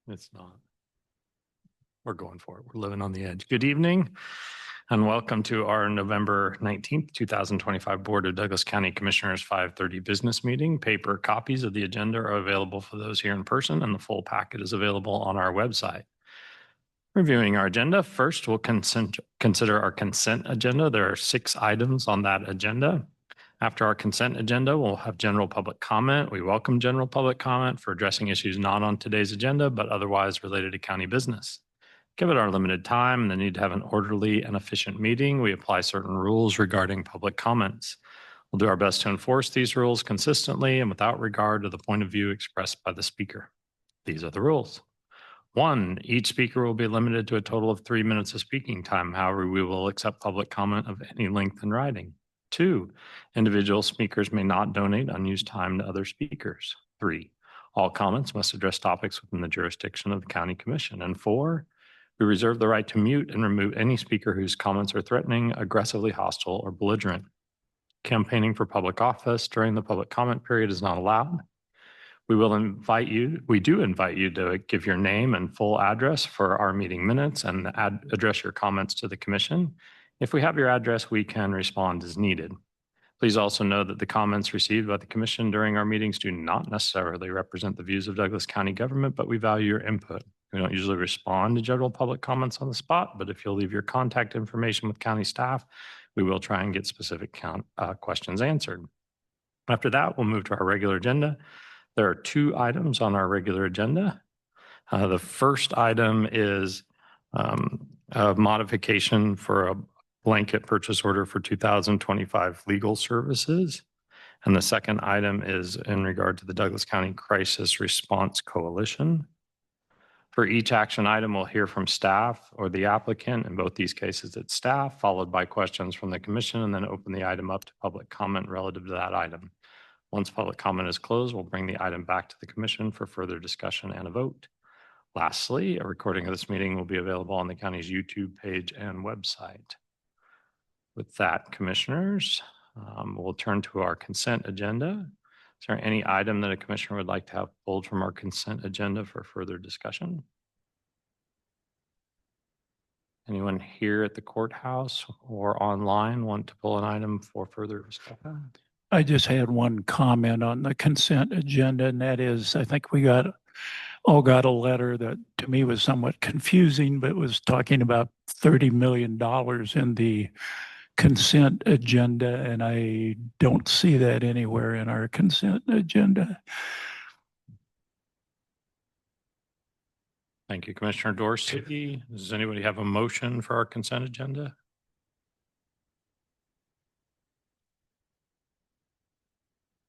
It's not. We're going for it. We're living on the edge. Good evening and welcome to our November 19th, 2025 Board of Douglas County Commissioners 5:30 business meeting. Paper copies of the agenda are available for those here in person, and the full packet is available on our website. Reviewing our agenda, first we'll consider our consent agenda. There are 6 items on that agenda. After our consent agenda, we'll have general public comment. We welcome general public comment for addressing issues not on today's agenda, but otherwise related to county business. Given our limited time and the need to have an orderly and efficient meeting, we apply certain rules regarding public comments. We'll do our best to enforce these rules consistently and without regard to the point of view expressed by the speaker. These are the rules. 1, each speaker will be limited to a total of 3 minutes of speaking time. However, we will accept public comment of any length in writing. 2, individual speakers may not donate unused time to other speakers. 3, all comments must address topics within the jurisdiction of the County Commission. And 4, we reserve the right to mute and remove any speaker whose comments are threatening, aggressively hostile, or belligerent. Campaigning for public office during the public comment period is not allowed. We do invite you to give your name and full address for our meeting minutes and address your comments to the commission. If we have your address, we can respond as needed. Please also know that the comments received by the commission during our meetings do not necessarily represent the views of Douglas County government, but we value your input. We don't usually respond to general public comments on the spot, but if you'll leave your contact information with county staff, we will try and get specific questions answered. After that, we'll move to our regular agenda. There are 2 items on our regular agenda. The first item is a modification for a blanket purchase order for 2025 legal services. And the second item is in regard to the Douglas County Crisis Response Coalition. For each action item, we'll hear from staff or the applicant. In both these cases, it's staff, followed by questions from the commission, and then open the item up to public comment relative to that item. Once public comment is closed, we'll bring the item back to the commission for further discussion and a vote. Lastly, a recording of this meeting will be available on the county's YouTube page and website. With that, commissioners, we'll turn to our consent agenda. Is there any item that a commissioner would like to have pulled from our consent agenda for further discussion? Anyone here at the courthouse or online want to pull an item for further discussion? I just had one comment on the consent agenda, and that is, I think we all got a letter that to me was somewhat confusing, but was talking about $30 million in the consent agenda, and I don't see that anywhere in our consent agenda. Thank you, Commissioner Dorsey. Does anybody have a motion for our consent agenda?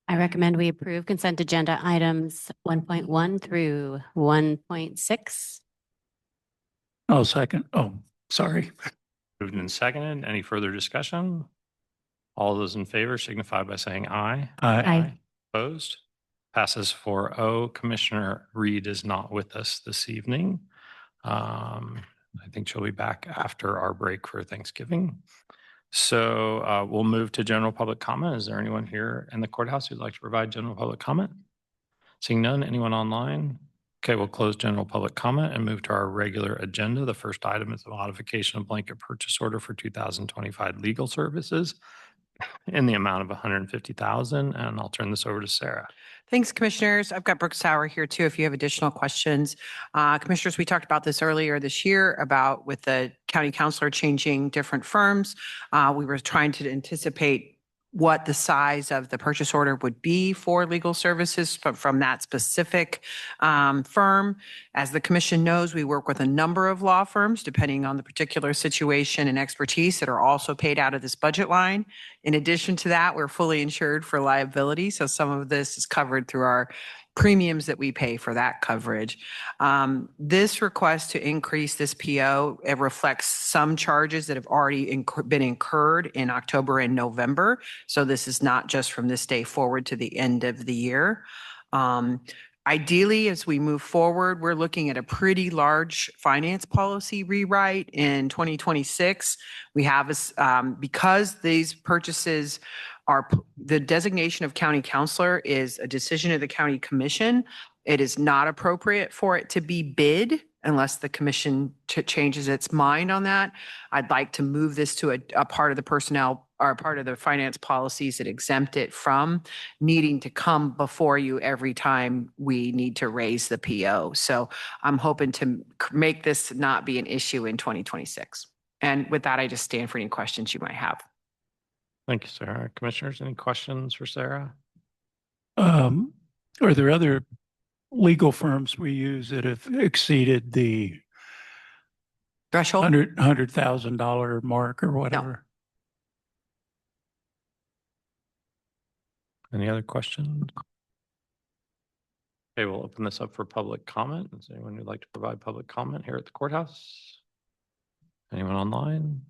I recommend we approve consent agenda items 1.1 through 1.6. Oh, second. Oh, sorry. Moved and seconded. Any further discussion? All those in favor signify by saying aye. Aye. Opposed? Passes 4-0. Commissioner Reed is not with us this evening. I think she'll be back after our break for Thanksgiving. So we'll move to general public comment. Is there anyone here in the courthouse who'd like to provide general public comment? Seeing none, anyone online? Okay, we'll close general public comment and move to our regular agenda. The first item is a modification of blanket purchase order for 2025 legal services in the amount of $150,000. And I'll turn this over to Sarah. Thanks, commissioners. I've got Brooke Sauer here too, if you have additional questions. Commissioners, we talked about this earlier this year about with the county councilor changing different firms. We were trying to anticipate what the size of the purchase order would be for legal services from that specific firm. As the commission knows, we work with a number of law firms depending on the particular situation and expertise that are also paid out of this budget line. In addition to that, we're fully insured for liability. So some of this is covered through our premiums that we pay for that coverage. This request to increase this PO, it reflects some charges that have already been incurred in October and November. So this is not just from this day forward to the end of the year. Ideally, as we move forward, we're looking at a pretty large finance policy rewrite in 2026. We have, because these purchases the designation of county counselor is a decision of the county commission. It is not appropriate for it to be bid unless the commission changes its mind on that. I'd like to move this to a part of the personnel or a part of the finance policies that exempt it from needing to come before you every time we need to raise the PO. So I'm hoping to make this not be an issue in 2026. And with that, I just stand for any questions you might have. Thank you, Sarah. Commissioners, any questions for Sarah? Are there other legal firms we use that have exceeded the Threshold? $100,000 mark or whatever? Any other questions? Okay, we'll open this up for public comment. Is anyone who'd like to provide public comment here at the courthouse? Anyone online?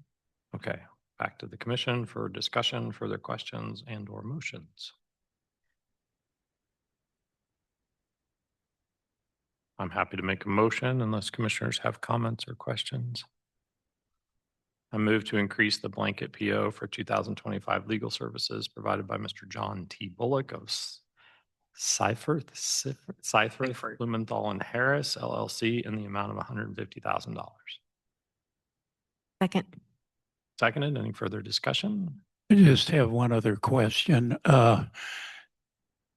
Okay, back to the commission for discussion, further questions and or motions. I'm happy to make a motion unless commissioners have comments or questions. I move to increase the blanket PO for 2025 legal services provided by Mr. John T. Bullock of Seifert, Blumenthal and Harris LLC in the amount of $150,000. Second. Seconded. Any further discussion? I just have one other question.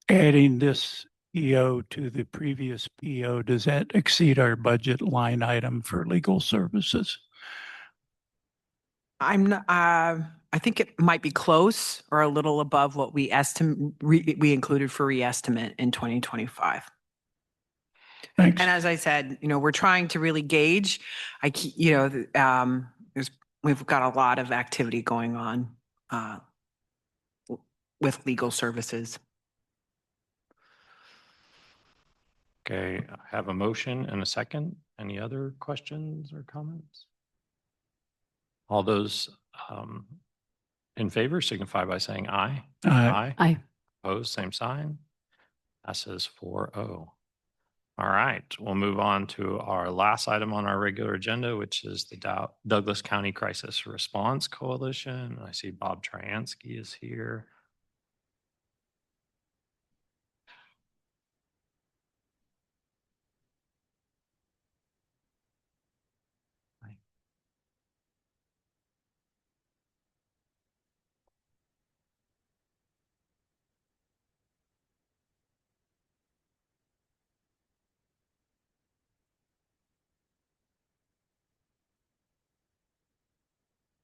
Adding this PO to the previous PO, does that exceed our budget line item for legal services? I'm not, I think it might be close or a little above what we we included for re-estimate in 2025. Thanks. And as I said, we're trying to really gauge, we've got a lot of activity going on with legal services. Okay, I have a motion and a second. Any other questions or comments? All those in favor signify by saying aye. Aye. Aye. Opposed, same sign. Passes 4-0. All right, we'll move on to our last item on our regular agenda, which is the Douglas County Crisis Response Coalition. I see Bob Tryansky is here.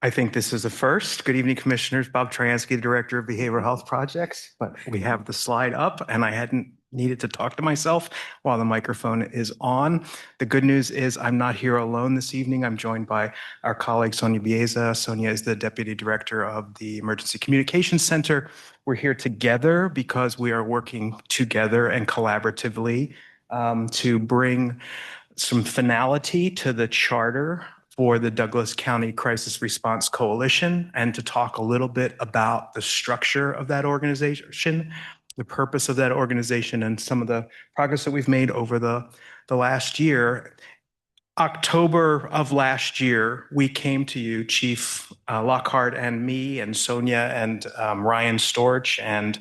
I think this is a first. Good evening, Commissioners. Bob Tryansky, the Director of Behavioral Health Projects. But we have the slide up and I hadn't needed to talk to myself while the microphone is on. The good news is I'm not here alone this evening. I'm joined by our colleague Sonia Bieza. Sonia is the Deputy Director of the Emergency Communications Center. We're here together because we are working together and collaboratively to bring some finality to the charter for the Douglas County Crisis Response Coalition and to talk a little bit about the structure of that organization, the purpose of that organization, and some of the progress that we've made over the last year. October of last year, we came to you, Chief Lockhart and me and Sonia and Ryan Storch and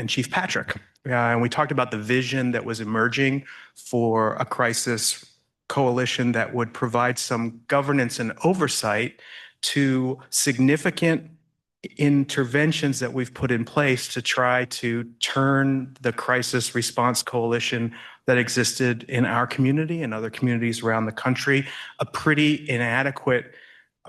Chief Patrick. And we talked about the vision that was emerging for a crisis coalition that would provide some governance and oversight to significant interventions that we've put in place to try to turn the crisis response coalition that existed in our community and other communities around the country, a pretty inadequate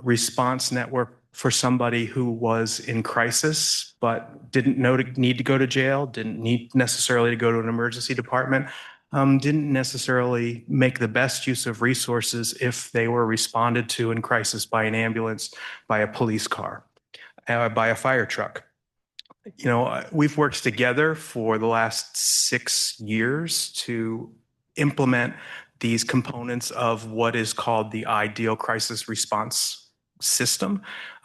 response network for somebody who was in crisis, but didn't need to go to jail, didn't need necessarily to go to an emergency department, didn't necessarily make the best use of resources if they were responded to in crisis by an ambulance, by a police car, by a fire truck. We've worked together for the last 6 years to implement these components of what is called the ideal crisis response system.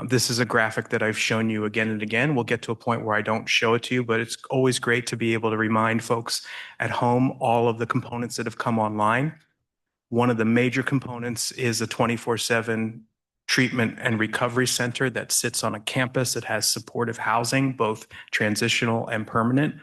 This is a graphic that I've shown you again and again. We'll get to a point where I don't show it to you, but it's always great to be able to remind folks at home all of the components that have come online. One of the major components is a 24/7 treatment and recovery center that sits on a campus. It has supportive housing, both transitional and permanent.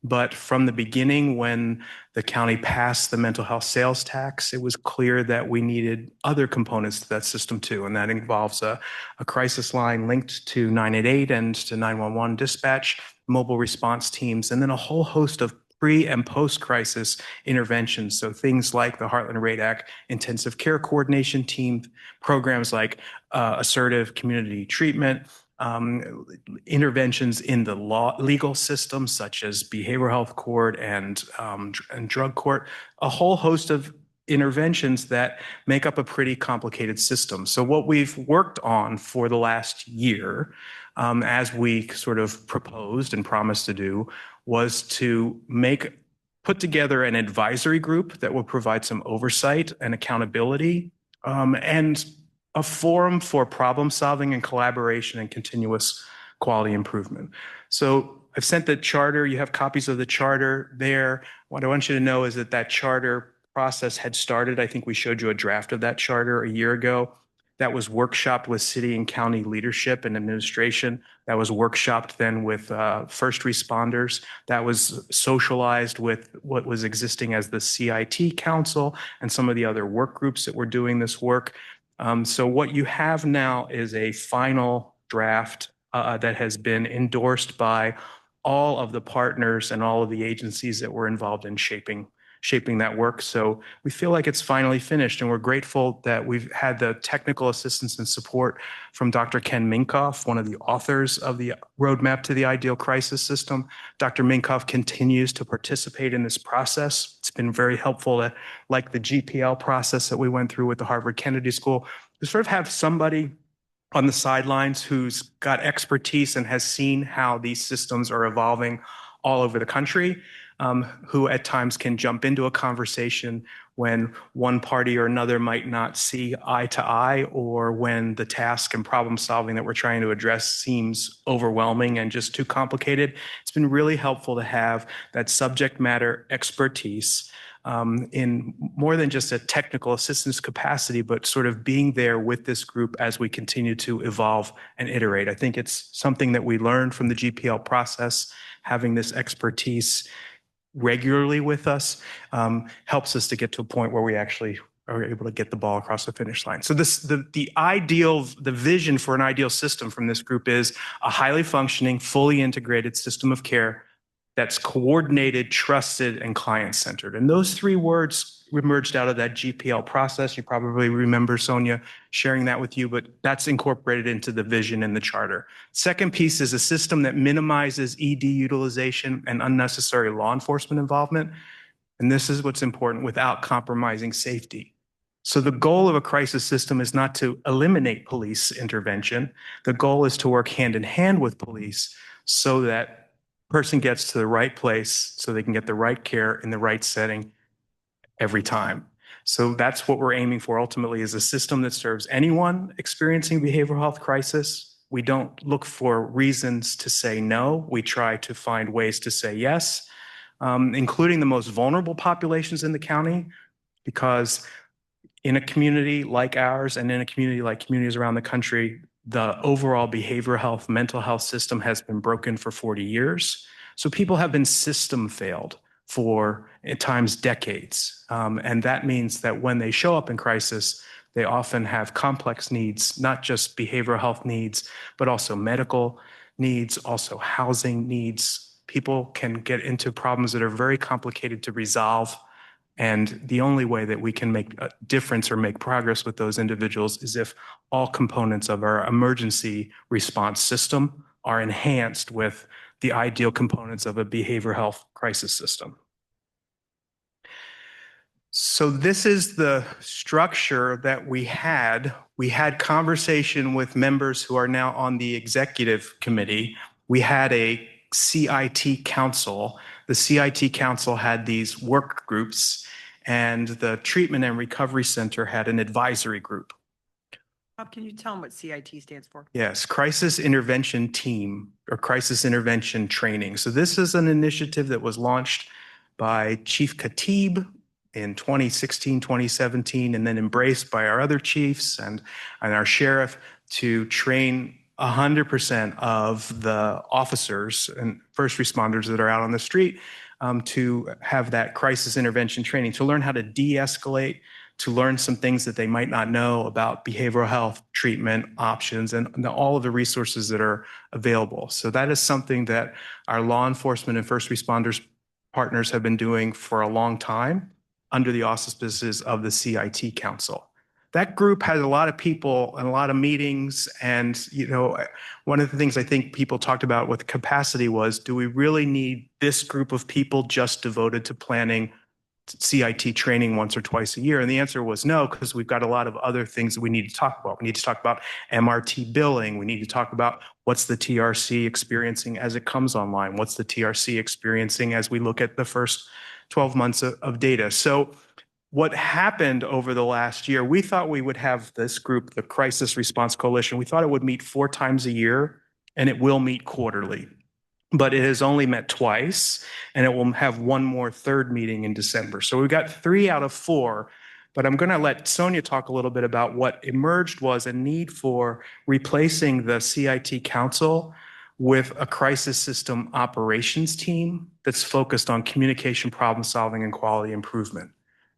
But from the beginning, when the county passed the mental health sales tax, it was clear that we needed other components to that system too. And that involves a crisis line linked to 988 and to 911 dispatch, mobile response teams, and then a whole host of pre and post-crisis interventions. So things like the Heartland Rate intensive care coordination team, programs like assertive community treatment, interventions in the legal system, such as behavioral health court and drug court, a whole host of interventions that make up a pretty complicated system. So what we've worked on for the last year, as we sort of proposed and promised to do, was to put together an advisory group that will provide some oversight and accountability, and a forum for problem solving and collaboration and continuous quality improvement. So I've sent the charter. You have copies of the charter there. What I want you to know is that that charter process had started. I think we showed you a draft of that charter a year ago. That was workshopped with city and county leadership and administration. That was workshopped then with first responders. That was socialized with what was existing as the CIT Council and some of the other work groups that were doing this work. So what you have now is a final draft that has been endorsed by all of the partners and all of the agencies that were involved in shaping that work. So we feel like it's finally finished, and we're grateful that we've had the technical assistance and support from Dr. Ken Minkoff, one of the authors of the Roadmap to the Ideal Crisis System. Dr. Minkoff continues to participate in this process. It's been very helpful to, like the GPL process that we went through with the Harvard Kennedy School, to sort of have somebody on the sidelines who's got expertise and has seen how these systems are evolving all over the country, who at times can jump into a conversation when one party or another might not see eye to eye, or when the task and problem solving that we're trying to address seems overwhelming and just too complicated. It's been really helpful to have that subject matter expertise in more than just a technical assistance capacity, but sort of being there with this group as we continue to evolve and iterate. I think it's something that we learned from the GPL process. Having this expertise regularly with us helps us to get to a point where we actually are able to get the ball across the finish line. So the vision for an ideal system from this group is a highly functioning, fully integrated system of care that's coordinated, trusted, and client-centered. And those three words emerged out of that GPL process. You probably remember Sonia sharing that with you, but that's incorporated into the vision in the charter. Second piece is a system that minimizes ED utilization and unnecessary law enforcement involvement. And this is what's important, without compromising safety. So the goal of a crisis system is not to eliminate police intervention. The goal is to work hand in hand with police so that person gets to the right place so they can get the right care in the right setting every time. So that's what we're aiming for ultimately, is a system that serves anyone experiencing behavioral health crisis. We don't look for reasons to say no. We try to find ways to say yes, including the most vulnerable populations in the county, because in a community like ours and in a community like communities around the country, the overall behavioral health, mental health system has been broken for 40 years. So people have been system failed for, at times, decades. And that means that when they show up in crisis, they often have complex needs, not just behavioral health needs, but also medical needs, also housing needs. People can get into problems that are very complicated to resolve. And the only way that we can make a difference or make progress with those individuals is if all components of our emergency response system are enhanced with the ideal components of a behavioral health crisis system. So this is the structure that we had. We had conversation with members who are now on the executive committee. We had a CIT council. The CIT council had these work groups, and the Treatment and Recovery Center had an advisory group. Bob, can you tell them what CIT stands for? Yes, Crisis Intervention Team, or Crisis Intervention Training. So this is an initiative that was launched by Chief Khatib in 2016, 2017, and then embraced by our other chiefs and our sheriff to train 100% of the officers and first responders that are out on the street to have that crisis intervention training, to learn how to de-escalate, to learn some things that they might not know about behavioral health treatment options and all of the resources that are available. So that is something that our law enforcement and first responders partners have been doing for a long time under the auspices of the CIT Council. That group has a lot of people and a lot of meetings. And, you know, one of the things I think people talked about with capacity was, do we really need this group of people just devoted to planning CIT training once or twice a year? And the answer was no, because we've got a lot of other things that we need to talk about. We need to talk about MRT billing. We need to talk about what's the TRC experiencing as it comes online. What's the TRC experiencing as we look at the first 12 months of data? So what happened over the last year, we thought we would have this group, the Crisis Response Coalition, we thought it would meet 4 times a year, and it will meet quarterly. But it has only met twice, and it will have one more third meeting in December. So we've got 3 out of 4, but I'm going to let Sonia talk a little bit about what emerged was a need for replacing the CIT Council with a crisis system operations team that's focused on communication, problem solving, and quality improvement.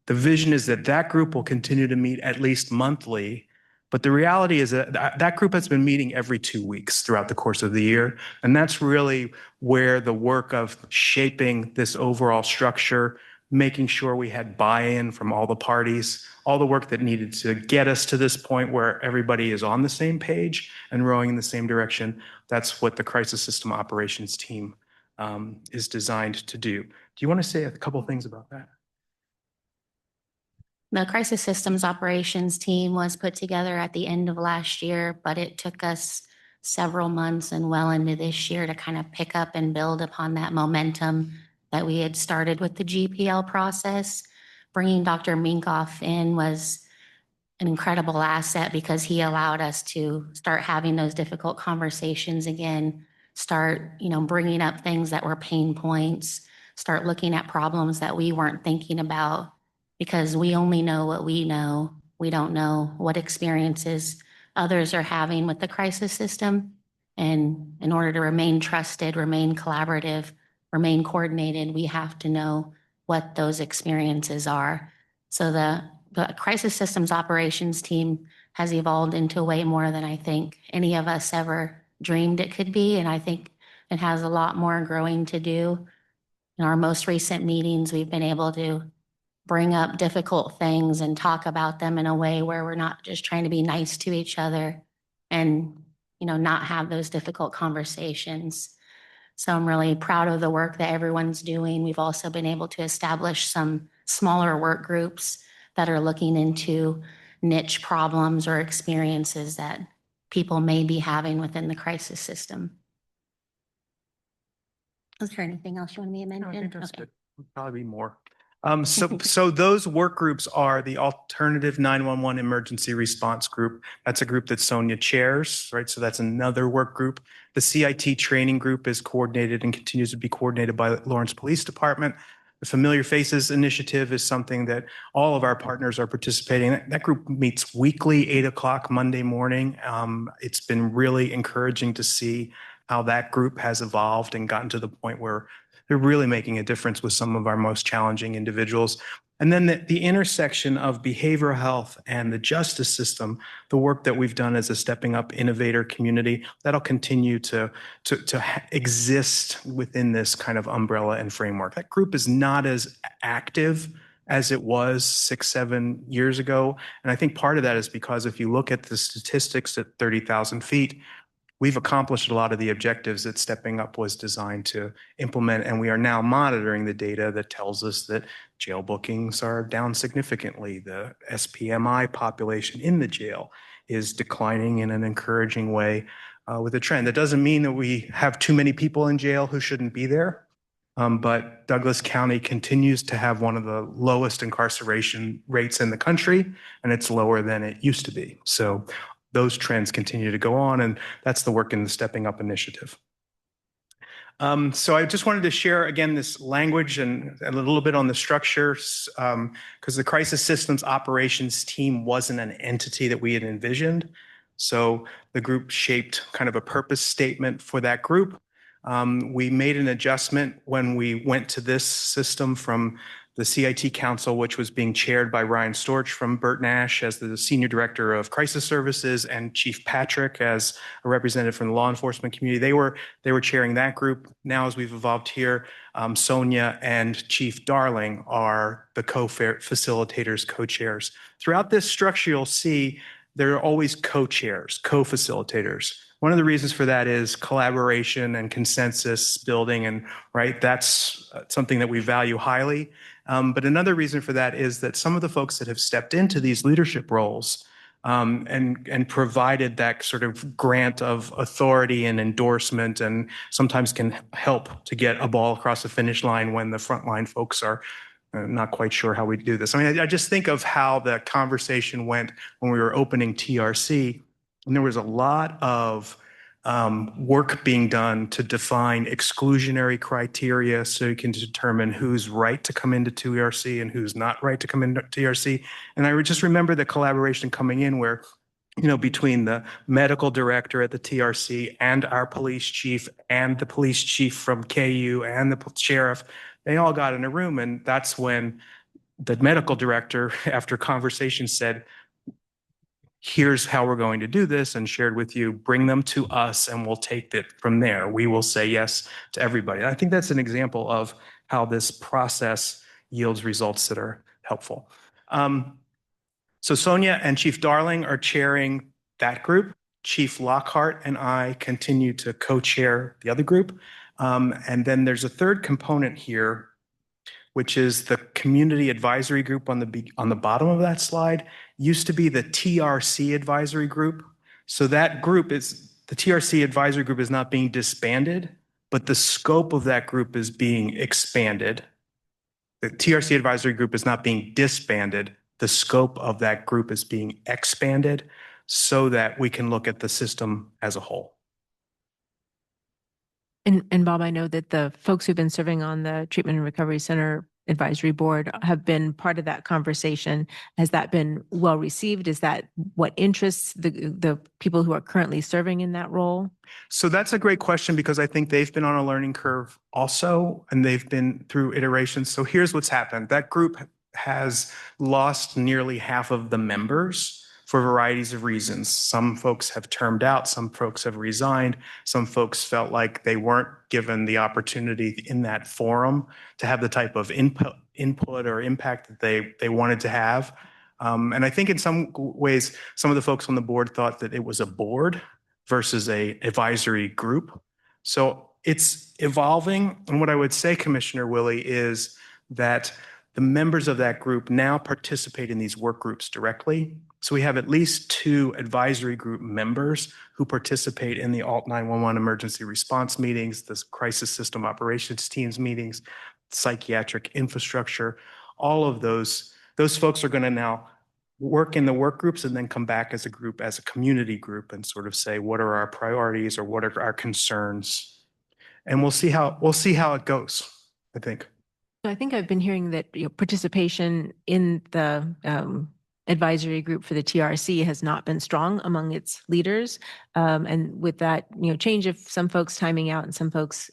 The vision is that that group will continue to meet at least monthly, but the reality is that that group has been meeting every 2 weeks throughout the course of the year. And that's really where the work of shaping this overall structure, making sure we had buy-in from all the parties, all the work that needed to get us to this point where everybody is on the same page and rowing in the same direction. That's what the crisis system operations team is designed to do. Do you want to say a couple of things about that? The crisis systems operations team was put together at the end of last year, but it took us several months and well into this year to kind of pick up and build upon that momentum that we had started with the GPL process. Bringing Dr. Minkoff in was an incredible asset because he allowed us to start having those difficult conversations again, start, bringing up things that were pain points, start looking at problems that we weren't thinking about. Because we only know what we know. We don't know what experiences others are having with the crisis system. And in order to remain trusted, remain collaborative, remain coordinated, we have to know what those experiences are. So the crisis systems operations team has evolved into way more than I think any of us ever dreamed it could be. And I think it has a lot more growing to do. In our most recent meetings, we've been able to bring up difficult things and talk about them in a way where we're not just trying to be nice to each other and, not have those difficult conversations. So I'm really proud of the work that everyone's doing. We've also been able to establish some smaller work groups that are looking into niche problems or experiences that people may be having within the crisis system. Is there anything else you want me to mention? No, I think that's Okay. good. There'll probably be more. So those work groups are the Alternative 911 Emergency Response Group. That's a group that Sonia chairs, right? So that's another work group. The CIT training group is coordinated and continues to be coordinated by Lawrence Police Department. The Familiar Faces Initiative is something that all of our partners are participating in. That group meets weekly, 8 o'clock Monday morning. It's been really encouraging to see how that group has evolved and gotten to the point where they're really making a difference with some of our most challenging individuals. And then the intersection of behavioral health and the justice system, the work that we've done as a Stepping Up Innovator community, that'll continue to exist within this kind of umbrella and framework. That group is not as active as it was 6, 7 years ago. And I think part of that is because if you look at the statistics at 30,000 feet, we've accomplished a lot of the objectives that Stepping Up was designed to implement, and we are now monitoring the data that tells us that jail bookings are down significantly. The SPMI population in the jail is declining in an encouraging way with a trend. That doesn't mean that we have too many people in jail who shouldn't be there, but Douglas County continues to have one of the lowest incarceration rates in the country, and it's lower than it used to be. So those trends continue to go on, and that's the work in the Stepping Up initiative. So I just wanted to share again this language and a little bit on the structure, because the crisis systems operations team wasn't an entity that we had envisioned. So the group shaped kind of a purpose statement for that group. We made an adjustment when we went to this system from the CIT Council, which was being chaired by Ryan Storch from Burt Nash as the Senior Director of Crisis Services, and Chief Patrick as a representative from the law enforcement community. They were chairing that group. Now, as we've evolved here, Sonia and Chief Darling are the co-facilitators, co-chairs. Throughout this structure, you'll see there are always co-chairs, co-facilitators. One of the reasons for that is collaboration and consensus building, and right, that's something that we value highly. But another reason for that is that some of the folks that have stepped into these leadership roles and provided that sort of grant of authority and endorsement, and sometimes can help to get a ball across the finish line when the frontline folks are not quite sure how we do this. I mean, I just think of how the conversation went when we were opening TRC, and there was a lot of work being done to define exclusionary criteria so you can determine who's right to come into TRC and who's not right to come into TRC. And I just remember the collaboration coming in where, you know, between the medical director at the TRC and our police chief and the police chief from KU and the sheriff, they all got in a room. And that's when the medical director, after conversation, said, here's how we're going to do this, and shared with you, bring them to us and we'll take it from there. We will say yes to everybody. And I think that's an example of how this process yields results that are helpful. So Sonia and Chief Darling are chairing that group. Chief Lockhart and I continue to co-chair the other group. And then there's a third component here, which is the community advisory group on the bottom of that slide. Used to be the TRC advisory group. So that group is, the TRC advisory group is not being disbanded, but the scope of that group is being expanded. The TRC advisory group is not being disbanded. The scope of that group is being expanded so that we can look at the system as a whole. And Bob, I know that the folks who've been serving on the Treatment and Recovery Center Advisory Board have been part of that conversation. Has that been well received? Is that what interests the people who are currently serving in that role? So that's a great question, because I think they've been on a learning curve also, and they've been through iterations. So here's what's happened. That group has lost nearly half of the members for varieties of reasons. Some folks have termed out, some folks have resigned, some folks felt like they weren't given the opportunity in that forum to have the type of input or impact that they wanted to have. And I think in some ways, some of the folks on the board thought that it was a board versus a advisory group. So it's evolving. And what I would say, Commissioner Willie, is that the members of that group now participate in these work groups directly. So we have at least 2 advisory group members who participate in the Alt 911 emergency response meetings, the crisis system operations teams meetings, psychiatric infrastructure. All of those folks are going to now work in the work groups and then come back as a group, as a community group, and sort of say, what are our priorities or what are our concerns? And we'll see how it goes, I think. So I think I've been hearing that participation in the advisory group for the TRC has not been strong among its leaders. And with that, change of some folks timing out and some folks,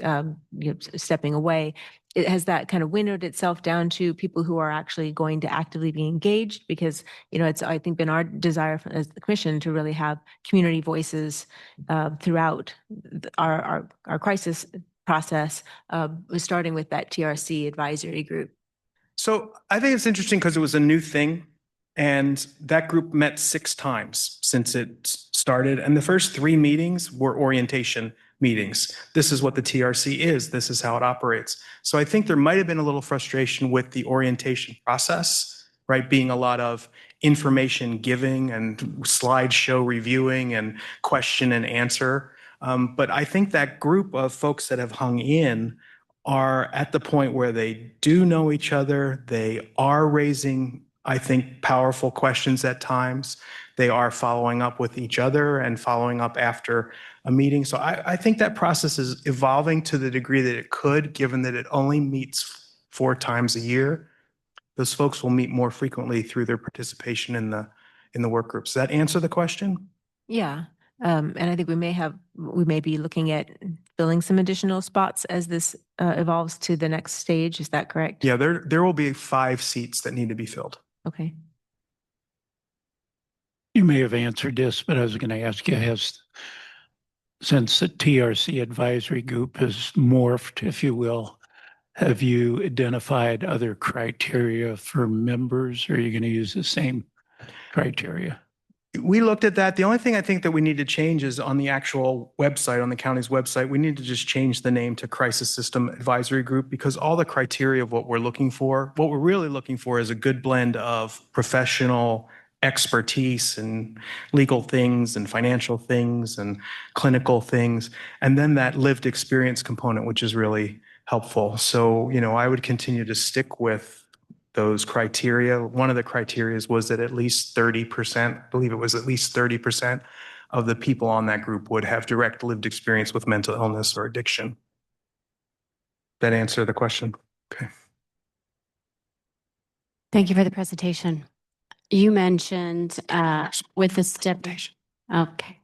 stepping away, has that kind of winnowed itself down to people who are actually going to actively be engaged? Because, it's, I think, been our desire as the commission to really have community voices throughout our crisis process, starting with that TRC advisory group. So I think it's interesting because it was a new thing. And that group met 6 times since it started. And the first 3 meetings were orientation meetings. This is what the TRC is. This is how it operates. So I think there might have been a little frustration with the orientation process, right? Being a lot of information giving and slideshow reviewing and question and answer. But I think that group of folks that have hung in are at the point where they do know each other. They are raising I think, powerful questions at times. They are following up with each other and following up after a meeting. So I think that process is evolving to the degree that it could, given that it only meets 4 times a year. Those folks will meet more frequently through their participation in the work groups. Does that answer the question? Yeah. And I think we may be looking at filling some additional spots as this evolves to the next stage. Is that correct? Yeah, there will be 5 seats that need to be filled. Okay. You may have answered this, but I was going to ask you, since the TRC advisory group has morphed, if you will, have you identified other criteria for members, or are you going to use the same criteria? We looked at that. The only thing I think that we need to change is on the actual website, on the county's website, we need to just change the name to Crisis System Advisory Group, because all the criteria of what we're really looking for is a good blend of professional expertise and legal things and financial things and clinical things, and then that lived experience component, which is really helpful. So, I would continue to stick with those criteria. One of the criteria was that at least 30%, I believe it was at least 30% of the people on that group would have direct lived experience with mental illness or addiction. That answer the question? Okay. Thank you for the presentation. You mentioned with the okay.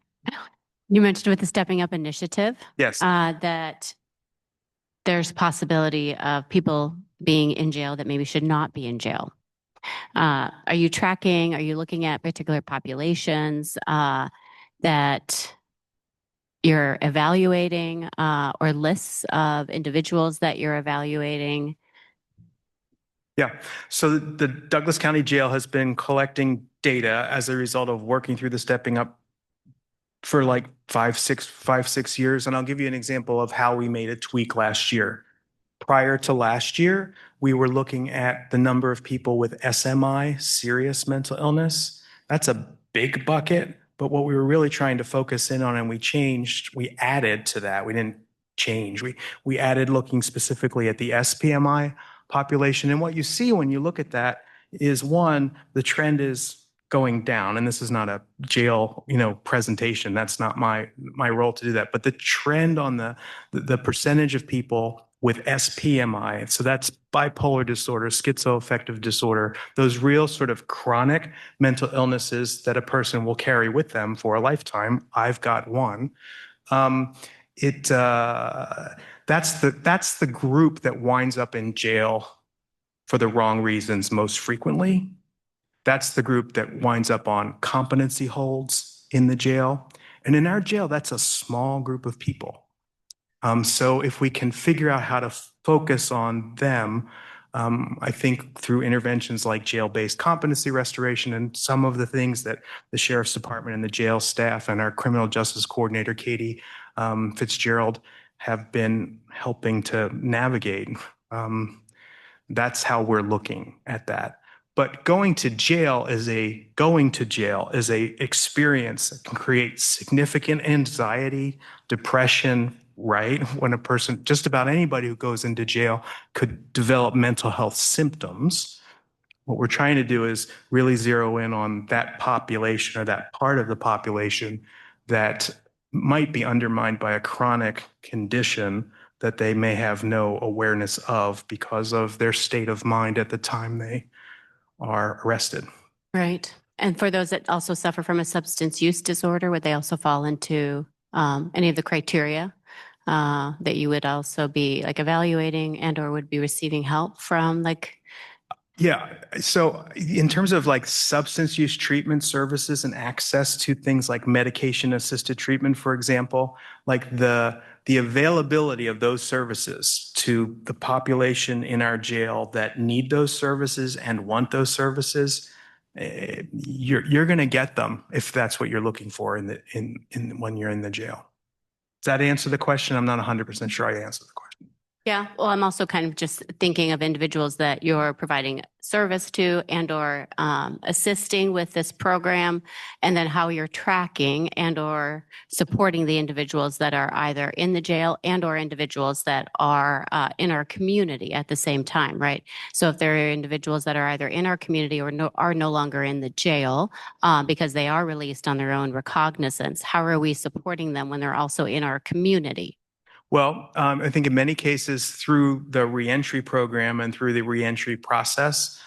You mentioned with the Stepping Up initiative Yes. that there's possibility of people being in jail that maybe should not be in jail. Are you looking at particular populations that you're evaluating or lists of individuals that you're evaluating? Yeah. So the Douglas County Jail has been collecting data as a result of working through the Stepping Up for like 5-6 years. And I'll give you an example of how we made a tweak last year. Prior to last year, we were looking at the number of people with SMI, serious mental illness. That's a big bucket, but what we were really trying to focus in on, and we added to that. We didn't change. We added looking specifically at the SPMI population. And what you see when you look at that is, one, the trend is going down, and this is not a jail, presentation. That's not my role to do that. But the trend on the percentage of people with SPMI, so that's bipolar disorder, schizoaffective disorder, those real sort of chronic mental illnesses that a person will carry with them for a lifetime. I've got one. That's the group that winds up in jail for the wrong reasons most frequently. That's the group that winds up on competency holds in the jail. And in our jail, that's a small group of people. So if we can figure out how to focus on them, I think through interventions like jail-based competency restoration and some of the things that the Sheriff's Department and the jail staff and our criminal justice coordinator, Katie Fitzgerald, have been helping to navigate. That's how we're looking at that. But going to jail is a experience that can create significant anxiety, depression, right? When a person, just about anybody who goes into jail could develop mental health symptoms. What we're trying to do is really zero in on that population or that part of the population that might be undermined by a chronic condition that they may have no awareness of because of their state of mind at the time they are arrested. Right. And for those that also suffer from a substance use disorder, would they also fall into any of the criteria that you would also be like evaluating and or would be receiving help from Yeah. So in terms of like substance use treatment services and access to things like medication assisted treatment, for example, like the availability of those services to the population in our jail that need those services and want those services, you're going to get them if that's what you're looking for when you're in the jail. Does that answer the question? I'm not 100% sure I answered the question. Yeah, well, I'm also kind of just thinking of individuals that you're providing service to and or assisting with this program, and then how you're tracking and or supporting the individuals that are either in the jail and or individuals that are in our community at the same time, right? So if there are individuals that are either in our community or are no longer in the jail because they are released on their own recognizance, how are we supporting them when they're also in our community? Well, I think in many cases through the reentry program and through the reentry process,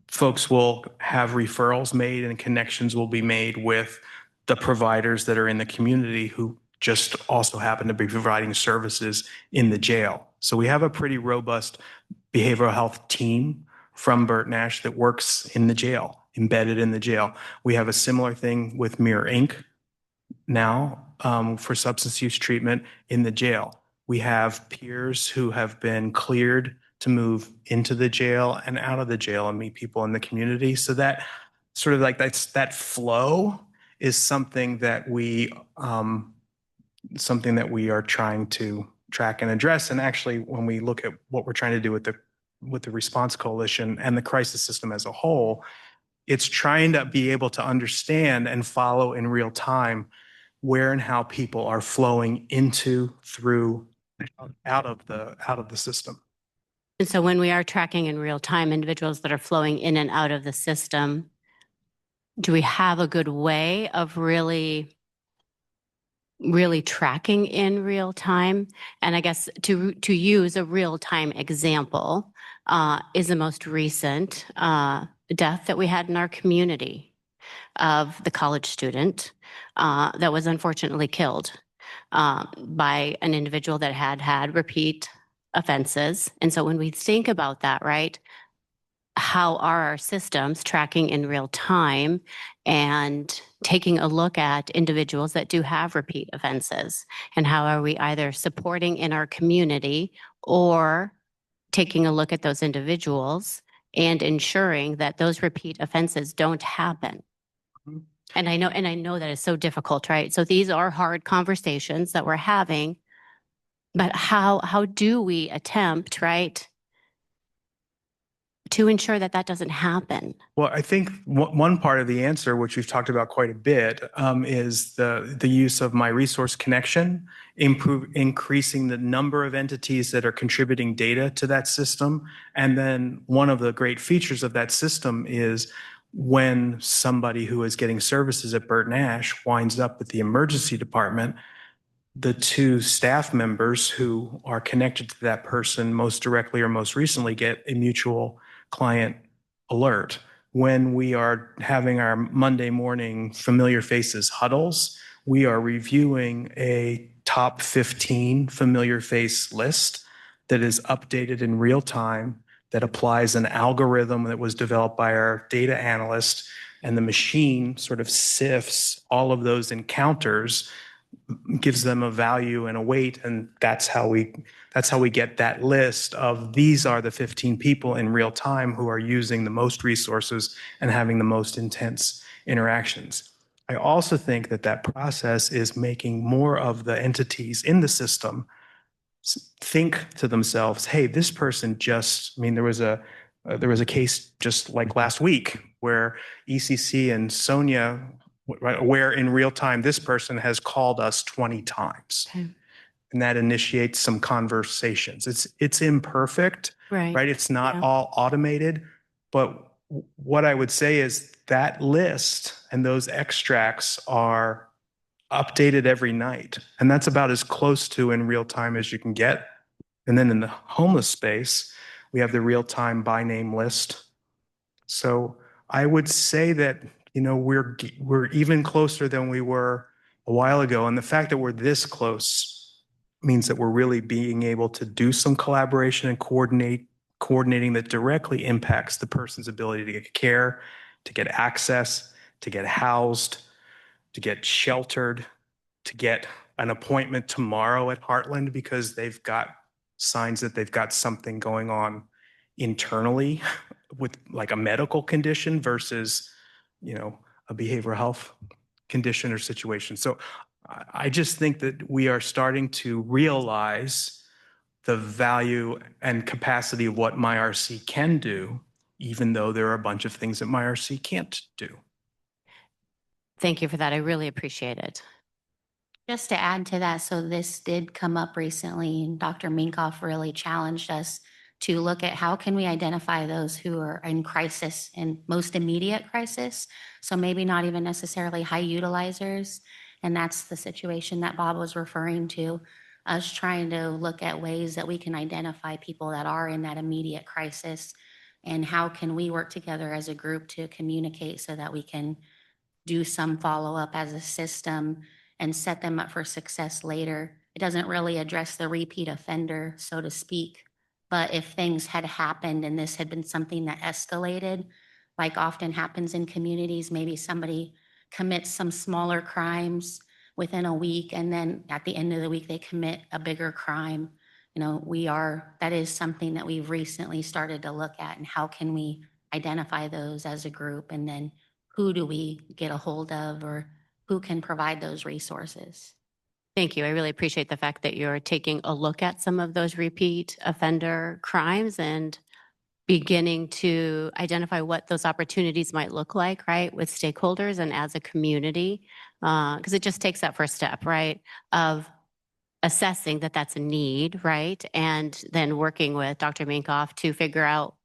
folks will have referrals made and connections will be made with the providers that are in the community who just also happen to be providing services in the jail. So we have a pretty robust behavioral health team from Burt Nash that works in the jail, embedded in the jail. We have a similar thing with Mirror Inc. now for substance use treatment in the jail. We have peers who have been cleared to move into the jail and out of the jail and meet people in the community. So that sort of like that flow is something that we are trying to track and address. And actually, when we look at what we're trying to do with the Response Coalition and the crisis system as a whole, it's trying to be able to understand and follow in real time where and how people are flowing into, through, out of the system. And so when we are tracking in real time individuals that are flowing in and out of the system, do we have a good way of really tracking in real time? And I guess to use a real time example is the most recent death that we had in our community of the college student that was unfortunately killed by an individual that had repeat offenses. And so when we think about that, right, how are our systems tracking in real time and taking a look at individuals that do have repeat offenses? And how are we either supporting in our community or taking a look at those individuals and ensuring that those repeat offenses don't happen? Mhm. And I know that is so difficult, right? So these are hard conversations that we're having, but how do we attempt, right, to ensure that that doesn't happen? Well, I think one part of the answer, which we've talked about quite a bit, is the use of My Resource Connection, increasing the number of entities that are contributing data to that system. And then one of the great features of that system is when somebody who is getting services at Burt Nash winds up at the emergency department, the two staff members who are connected to that person most directly or most recently get a mutual client alert. When we are having our Monday morning familiar faces huddles, we are reviewing a top 15 familiar face list that is updated in real time, that applies an algorithm that was developed by our data analyst, and the machine sort of sifts all of those encounters, gives them a value and a weight, and that's how we get that list of these are the 15 people in real time who are using the most resources and having the most intense interactions. I also think that process is making more of the entities in the system think to themselves, hey, this person just, I mean, there was a case just like last week where ECC and Sonia, right, where in real time, this person has called us 20 times. Okay. And that initiates some conversations. It's imperfect, right? It's not all automated, but what I would say is that list and those extracts are updated every night. And that's about as close to in real time as you can get. And then in the homeless space, we have the real time by name list. So I would say that, you know, we're even closer than we were a while ago. And the fact that we're this close means that we're really being able to do some collaboration and coordinating that directly impacts the person's ability to get care, to get access, to get housed, to get sheltered, to get an appointment tomorrow at Heartland because they've got signs that they've got something going on internally with like a medical condition versus, you know, a behavioral health condition or situation. So I just think that we are starting to realize the value and capacity of what MyRC can do, even though there are a bunch of things that MyRC can't do. Thank you for that. I really appreciate it. Just to add to that, so this did come up recently, and Dr. Minkoff really challenged us to look at how can we identify those who are in crisis and most immediate crisis. So maybe not even necessarily high utilizers. And that's the situation that Bob was referring to, us trying to look at ways that we can identify people that are in that immediate crisis, and how can we work together as a group to communicate so that we can do some follow-up as a system and set them up for success later. It doesn't really address the repeat offender, so to speak. But if things had happened and this had been something that escalated, like often happens in communities, maybe somebody commits some smaller crimes within a week, and then at the end of the week, they commit a bigger crime. You know, that is something that we've recently started to look at, and how can we identify those as a group, and then who do we get a hold of, or who can provide those resources? Thank you. I really appreciate the fact that you're taking a look at some of those repeat offender crimes and beginning to identify what those opportunities might look like, right, with stakeholders and as a community, because it just takes that first step, right, of assessing that that's a need, right, and then working with Dr. Minkoff to figure out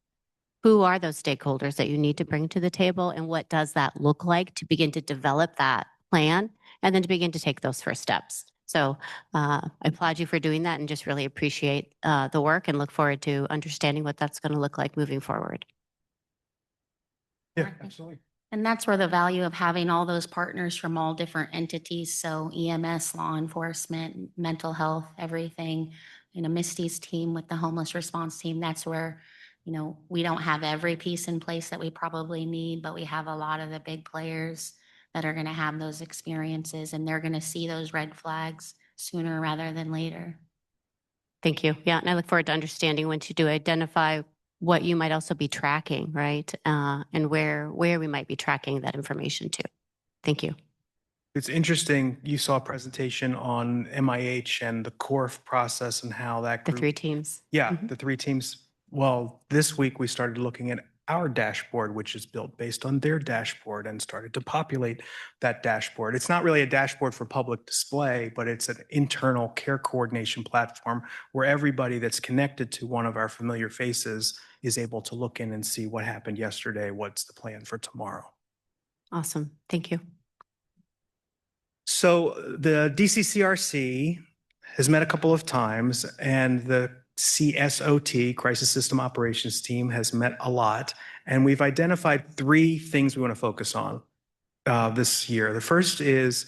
who are those stakeholders that you need to bring to the table, and what does that look like to begin to develop that plan, and then to begin to take those first steps. So I applaud you for doing that, and just really appreciate the work, and look forward to understanding what that's going to look like moving forward. Yeah, absolutely. And that's where the value of having all those partners from all different entities, so EMS, law enforcement, mental health, everything, Misty's team with the homeless response team, that's where, we don't have every piece in place that we probably need, but we have a lot of the big players that are going to have those experiences, and they're going to see those red flags sooner rather than later. Thank you. Yeah, and I look forward to understanding once you do identify what you might also be tracking, right? And where we might be tracking that information to. Thank you. It's interesting. You saw a presentation on MIH and the CORF process and how that The group. 3 teams. Yeah, Mhm. the 3 teams. Well, this week we started looking at our dashboard, which is built based on their dashboard, and started to populate that dashboard. It's not really a dashboard for public display, but it's an internal care coordination platform where everybody that's connected to one of our familiar faces is able to look in and see what happened yesterday, what's the plan for tomorrow. Awesome. Thank you. So the DCCRC has met a couple of times, and the CSOT, Crisis System Operations Team, has met a lot. And we've identified 3 things we want to focus on this year. The first is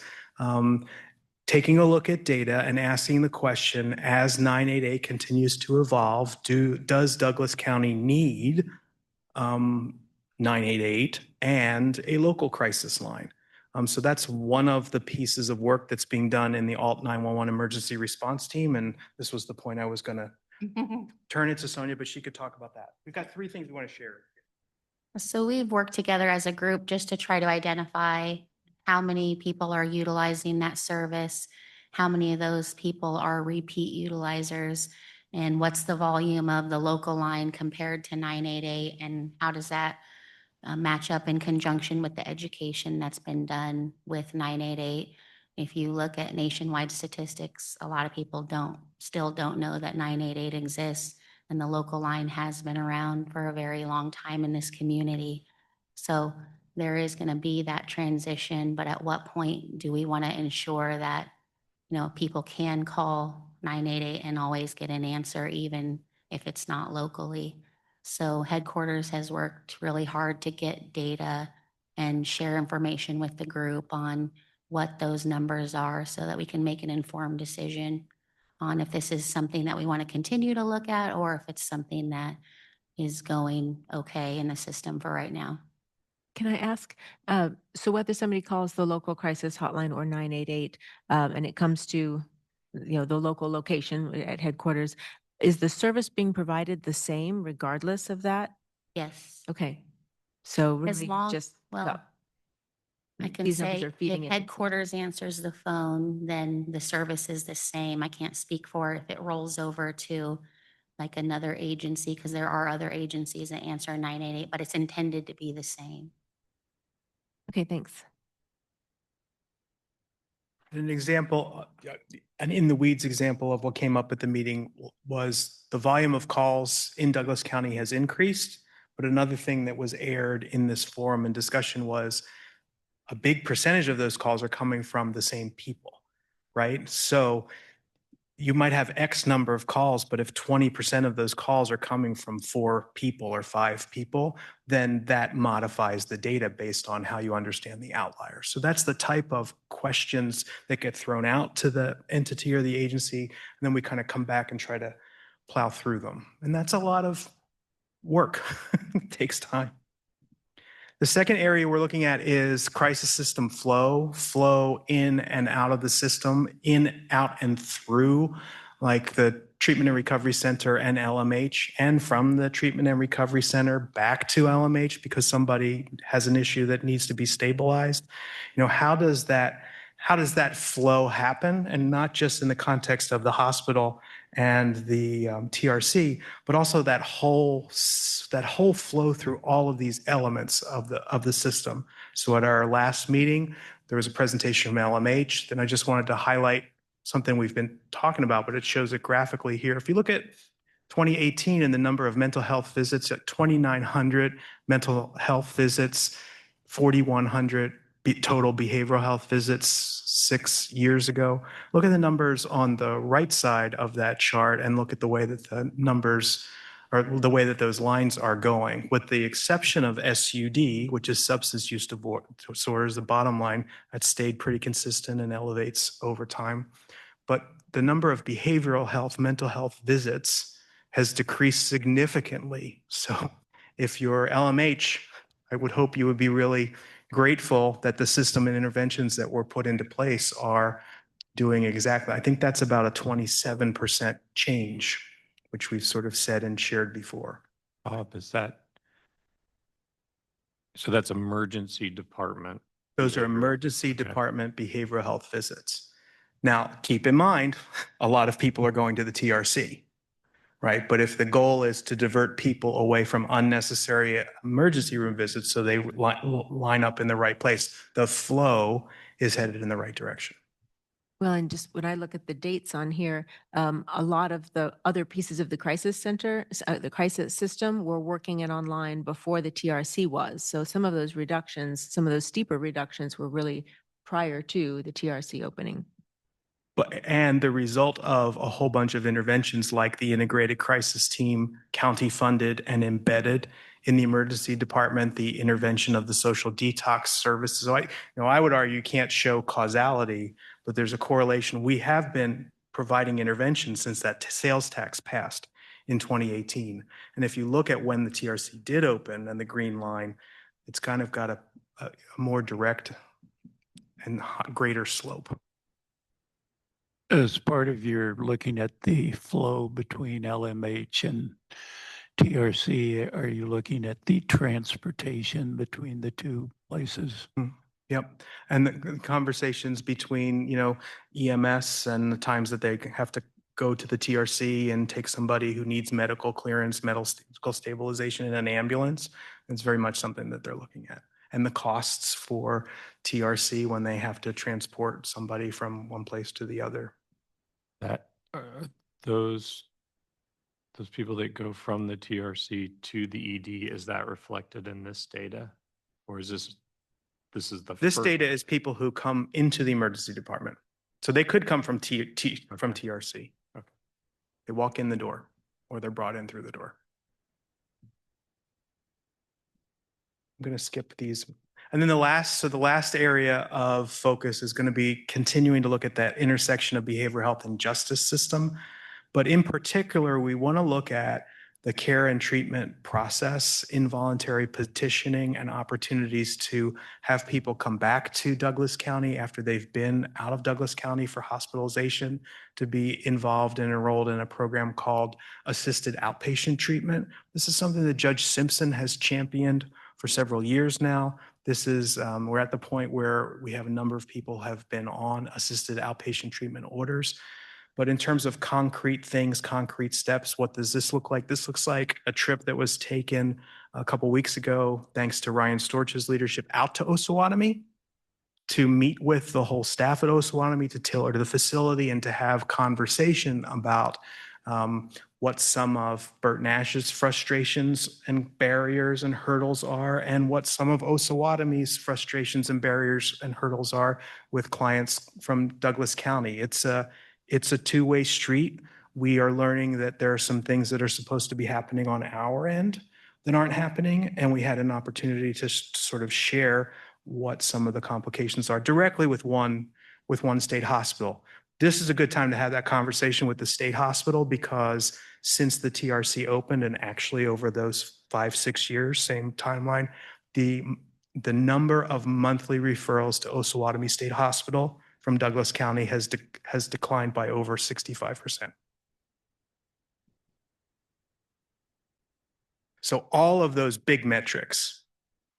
taking a look at data and asking the question, as 988 continues to evolve, does Douglas County need 988 and a local crisis line? So that's one of the pieces of work that's being done in the Alt 911 emergency response team. And this was the point I was going to turn it to Sonia, but she could talk about that. We've got 3 things we want to share. So we've worked together as a group just to try to identify how many people are utilizing that service, how many of those people are repeat utilizers, and what's the volume of the local line compared to 988, and how does that match up in conjunction with the education that's been done with 988. If you look at nationwide statistics, a lot of people still don't know that 988 exists, and the local line has been around for a very long time in this community. So there is going to be that transition, but at what point do we want to ensure that, people can call 988 and always get an answer, even if it's not locally? So headquarters has worked really hard to get data and share information with the group on what those numbers are, so that we can make an informed decision on if this is something that we want to continue to look at, or if it's something that is going okay in the system for right now. Can I ask, so whether somebody calls the local crisis hotline or 988, and it comes to, the local location at headquarters, is the service being provided the same regardless of that? Yes. Okay. So As really long, just, well, I can these numbers say are if feeding it. headquarters answers the phone, then the service is the same. I can't speak for if it rolls over to like another agency, because there are other agencies that answer 988, but it's intended to be the same. Okay, thanks. An example, an in the weeds example of what came up at the meeting was the volume of calls in Douglas County has increased. But another thing that was aired in this forum and discussion was a big percentage of those calls are coming from the same people, right? So you might have X number of calls, but if 20% of those calls are coming from 4 people or 5 people, then that modifies the data based on how you understand the outliers. So that's the type of questions that get thrown out to the entity or the agency, and then we kind of come back and try to plow through them. And that's a lot of work. It takes time. The second area we're looking at is crisis system flow in and out of the system, in, out, and through, like the Treatment and Recovery Center and LMH, and from the Treatment and Recovery Center back to LMH because somebody has an issue that needs to be stabilized. You know, how does that flow happen? And not just in the context of the hospital and the TRC, but also that whole flow through all of these elements of the system. So at our last meeting, there was a presentation from LMH. Then I just wanted to highlight something we've been talking about, but it shows it graphically here. If you look at 2018 and the number of mental health visits at 2,900 mental health visits, 4,100 total behavioral health visits 6 years ago. Look at the numbers on the right side of that chart and look at the way that the numbers or the way that those lines are going. With the exception of SUD, which is substance use disorders, the bottom line, that stayed pretty consistent and elevates over time. But the number of behavioral health, mental health visits has decreased significantly. So if you're LMH, I would hope you would be really grateful that the system and interventions that were put into place are doing exactly. I think that's about a 27% change, which we've sort of said and shared before. Bob, so that's emergency department? Those are emergency department behavioral health visits. Now, keep in mind, a lot of people are going to the TRC, right? But if the goal is to divert people away from unnecessary emergency room visits so they line up in the right place, the flow is headed in the right direction. Well, and just when I look at the dates on here, a lot of the other pieces of the crisis center, the crisis system were working it online before the TRC was. So some of those reductions, some of those steeper reductions were really prior to the TRC opening. And the result of a whole bunch of interventions like the integrated crisis team, county funded and embedded in the emergency department, the intervention of the social detox services. So I would argue you can't show causality, but there's a correlation. We have been providing intervention since that sales tax passed in 2018. And if you look at when the TRC did open and the green line, it's kind of got a more direct and greater slope. As part of your looking at the flow between LMH and TRC, are you looking at the transportation between the two places? Yep. And the conversations between, EMS and the times that they have to go to the TRC and take somebody who needs medical clearance, medical stabilization in an ambulance, it's very much something that they're looking at. And the costs for TRC when they have to transport somebody from one place to the other. That those people that go from the TRC to the ED, is that reflected in this data? Or is this This data is people who come into the emergency department. So they could come from from TRC. Okay. They walk in the door or they're brought in through the door. I'm going to skip these. And then the last area of focus is going to be continuing to look at that intersection of behavioral health and justice system. But in particular, we want to look at the care and treatment process, involuntary petitioning, and opportunities to have people come back to Douglas County after they've been out of Douglas County for hospitalization to be involved and enrolled in a program called assisted outpatient treatment. This is something that Judge Simpson has championed for several years now. This is, we're at the point where we have a number of people have been on assisted outpatient treatment orders. But in terms of concrete things, concrete steps, what does this look like? This looks like a trip that was taken a couple weeks ago, thanks to Ryan Storch's leadership, out to Osawatomie to meet with the whole staff at Osawatomie, to tailor to the facility and to have conversation about what some of Bert Nash's frustrations and barriers and hurdles are, and what some of Osawatomie's frustrations and barriers and hurdles are with clients from Douglas County. It's a two-way street. We are learning that there are some things that are supposed to be happening on our end that aren't happening, and we had an opportunity to sort of share what some of the complications are directly with one state hospital. This is a good time to have that conversation with the state hospital, because since the TRC opened, and actually over those 5-6 years, same timeline, the number of monthly referrals to Osawatomie State Hospital from Douglas County has declined by over 65%. So all of those big metrics,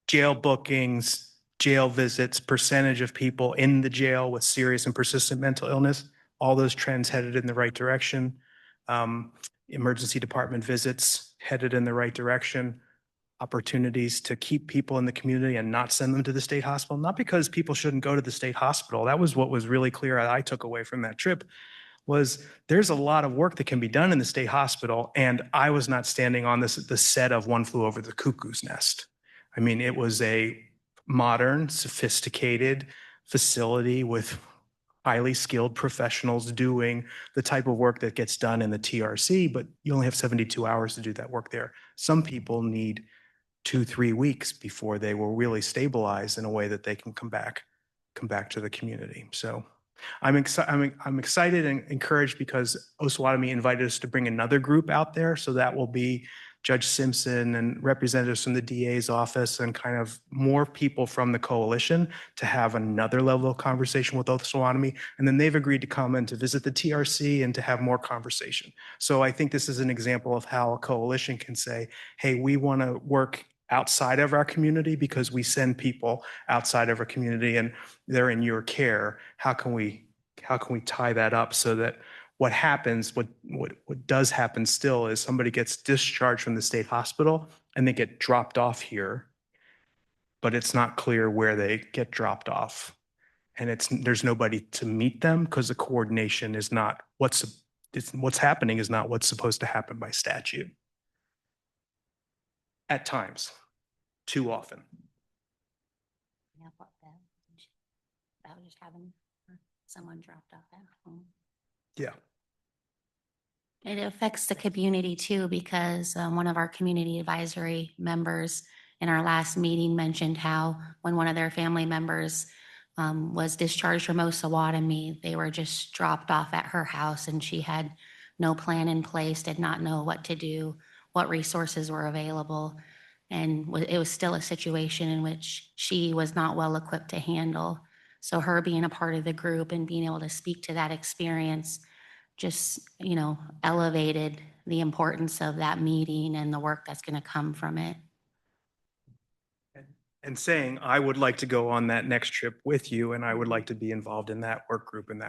jail bookings, jail visits, percentage of people in the jail with serious and persistent mental illness, all those trends headed in the right direction. Emergency department visits headed in the right direction. Opportunities to keep people in the community and not send them to the state hospital, not because people shouldn't go to the state hospital. That was what was really clear I took away from that trip, was there's a lot of work that can be done in the state hospital, and I was not standing on the set of One Flew Over the Cuckoo's Nest. I mean, it was a modern, sophisticated facility with highly skilled professionals doing the type of work that gets done in the TRC, but you only have 72 hours to do that work there. Some people need 2-3 weeks before they will really stabilize in a way that they can come back to the community. So I'm excited and encouraged because Osawatomie invited us to bring another group out there. So that will be Judge Simpson and representatives from the DA's office and kind of more people from the coalition to have another level of conversation with Osawatomie. And then they've agreed to come and to visit the TRC and to have more conversation. So I think this is an example of how a coalition can say, hey, we want to work outside of our community because we send people outside of our community and they're in your care. How can we tie that up so that what happens, what does happen still is somebody gets discharged from the state hospital and they get dropped off here, but it's not clear where they get dropped off. And there's nobody to meet them because the coordination is not what's happening is not what's supposed to happen by statute. At times, too often. Yeah, I was just having someone dropped off at home. Yeah. It affects the community too, because one of our community advisory members in our last meeting mentioned how when one of their family members was discharged from Osawatomie, they were just dropped off at her house and she had no plan in place, did not know what to do, what resources were available. And it was still a situation in which she was not well equipped to handle. So her being a part of the group and being able to speak to that experience just, elevated the importance of that meeting and the work that's going to come from it. And saying, I would like to go on that next trip with you and I would like to be involved in that work group and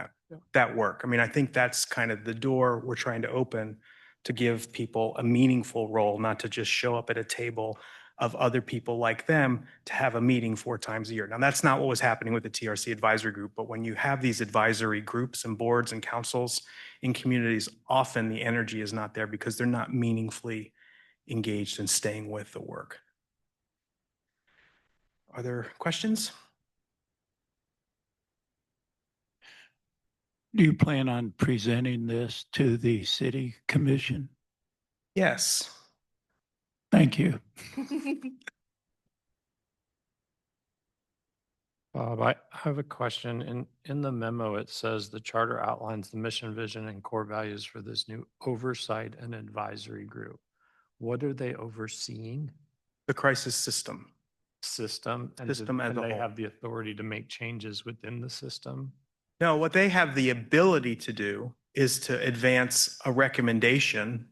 that work. I mean, I think that's kind of the door we're trying to open to give people a meaningful role, not to just show up at a table of other people like them to have a meeting 4 times a year. Now, that's not what was happening with the TRC advisory group, but when you have these advisory groups and boards and councils in communities, often the energy is not there because they're not meaningfully engaged in staying with the work. Are there questions? Do you plan on presenting this to the city commission? Yes. Thank you. Bob, I have a question. In the memo, it says the charter outlines the mission, vision, and core values for this new oversight and advisory group. What are they overseeing? The crisis system. System and System as a they whole. have the authority to make changes within the system? No, what they have the ability to do is to advance a recommendation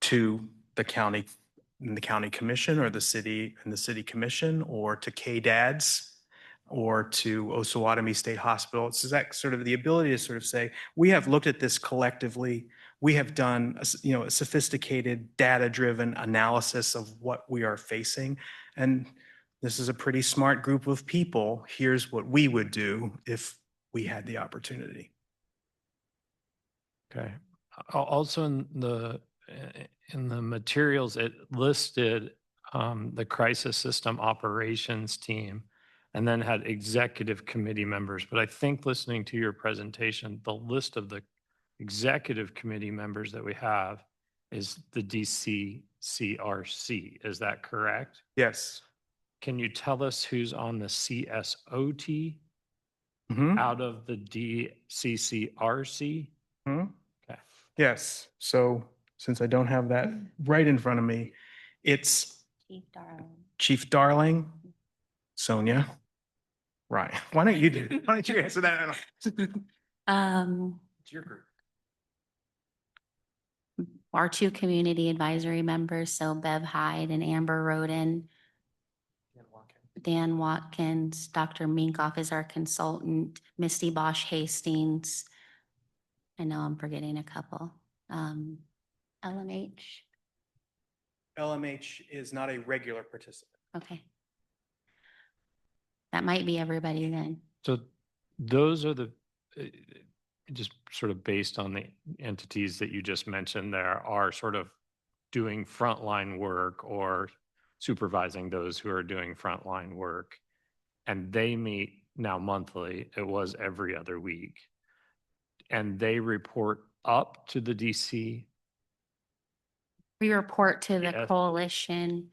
to the county in the county commission or the city and the city commission, or to KDADS, or to Osawatomie State Hospital. It's that sort of the ability to sort of say, we have looked at this collectively. We have done a sophisticated data-driven analysis of what we are facing. And this is a pretty smart group of people. Here's what we would do if we had the opportunity. Okay. Also in the materials, it listed the crisis system operations team and then had executive committee members. But I think listening to your presentation, the list of the executive committee members that we have is the DCCRC. Is that correct? Yes. Can you tell us who's on the CSOT Mhm. out of the DCCRC? Mhm. Okay. Yes. So since I don't have that right in front of me, it's Chief Darling. Chief Darling, Sonia. Right. Why don't you answer that? It's your group. Our two community advisory members, so Bev Hyde and Amber Roden. Dan Watkins, Dr. Minkoff is our consultant, Misty Bosch Hastings. I know I'm forgetting a couple. LMH, LMH is not a regular participant. okay. That might be everybody then. So those are the, just sort of based on the entities that you just mentioned, there are sort of doing frontline work or supervising those who are doing frontline work. And they meet now monthly. It was every other week. And they report up to the DC. We report to the Yes. coalition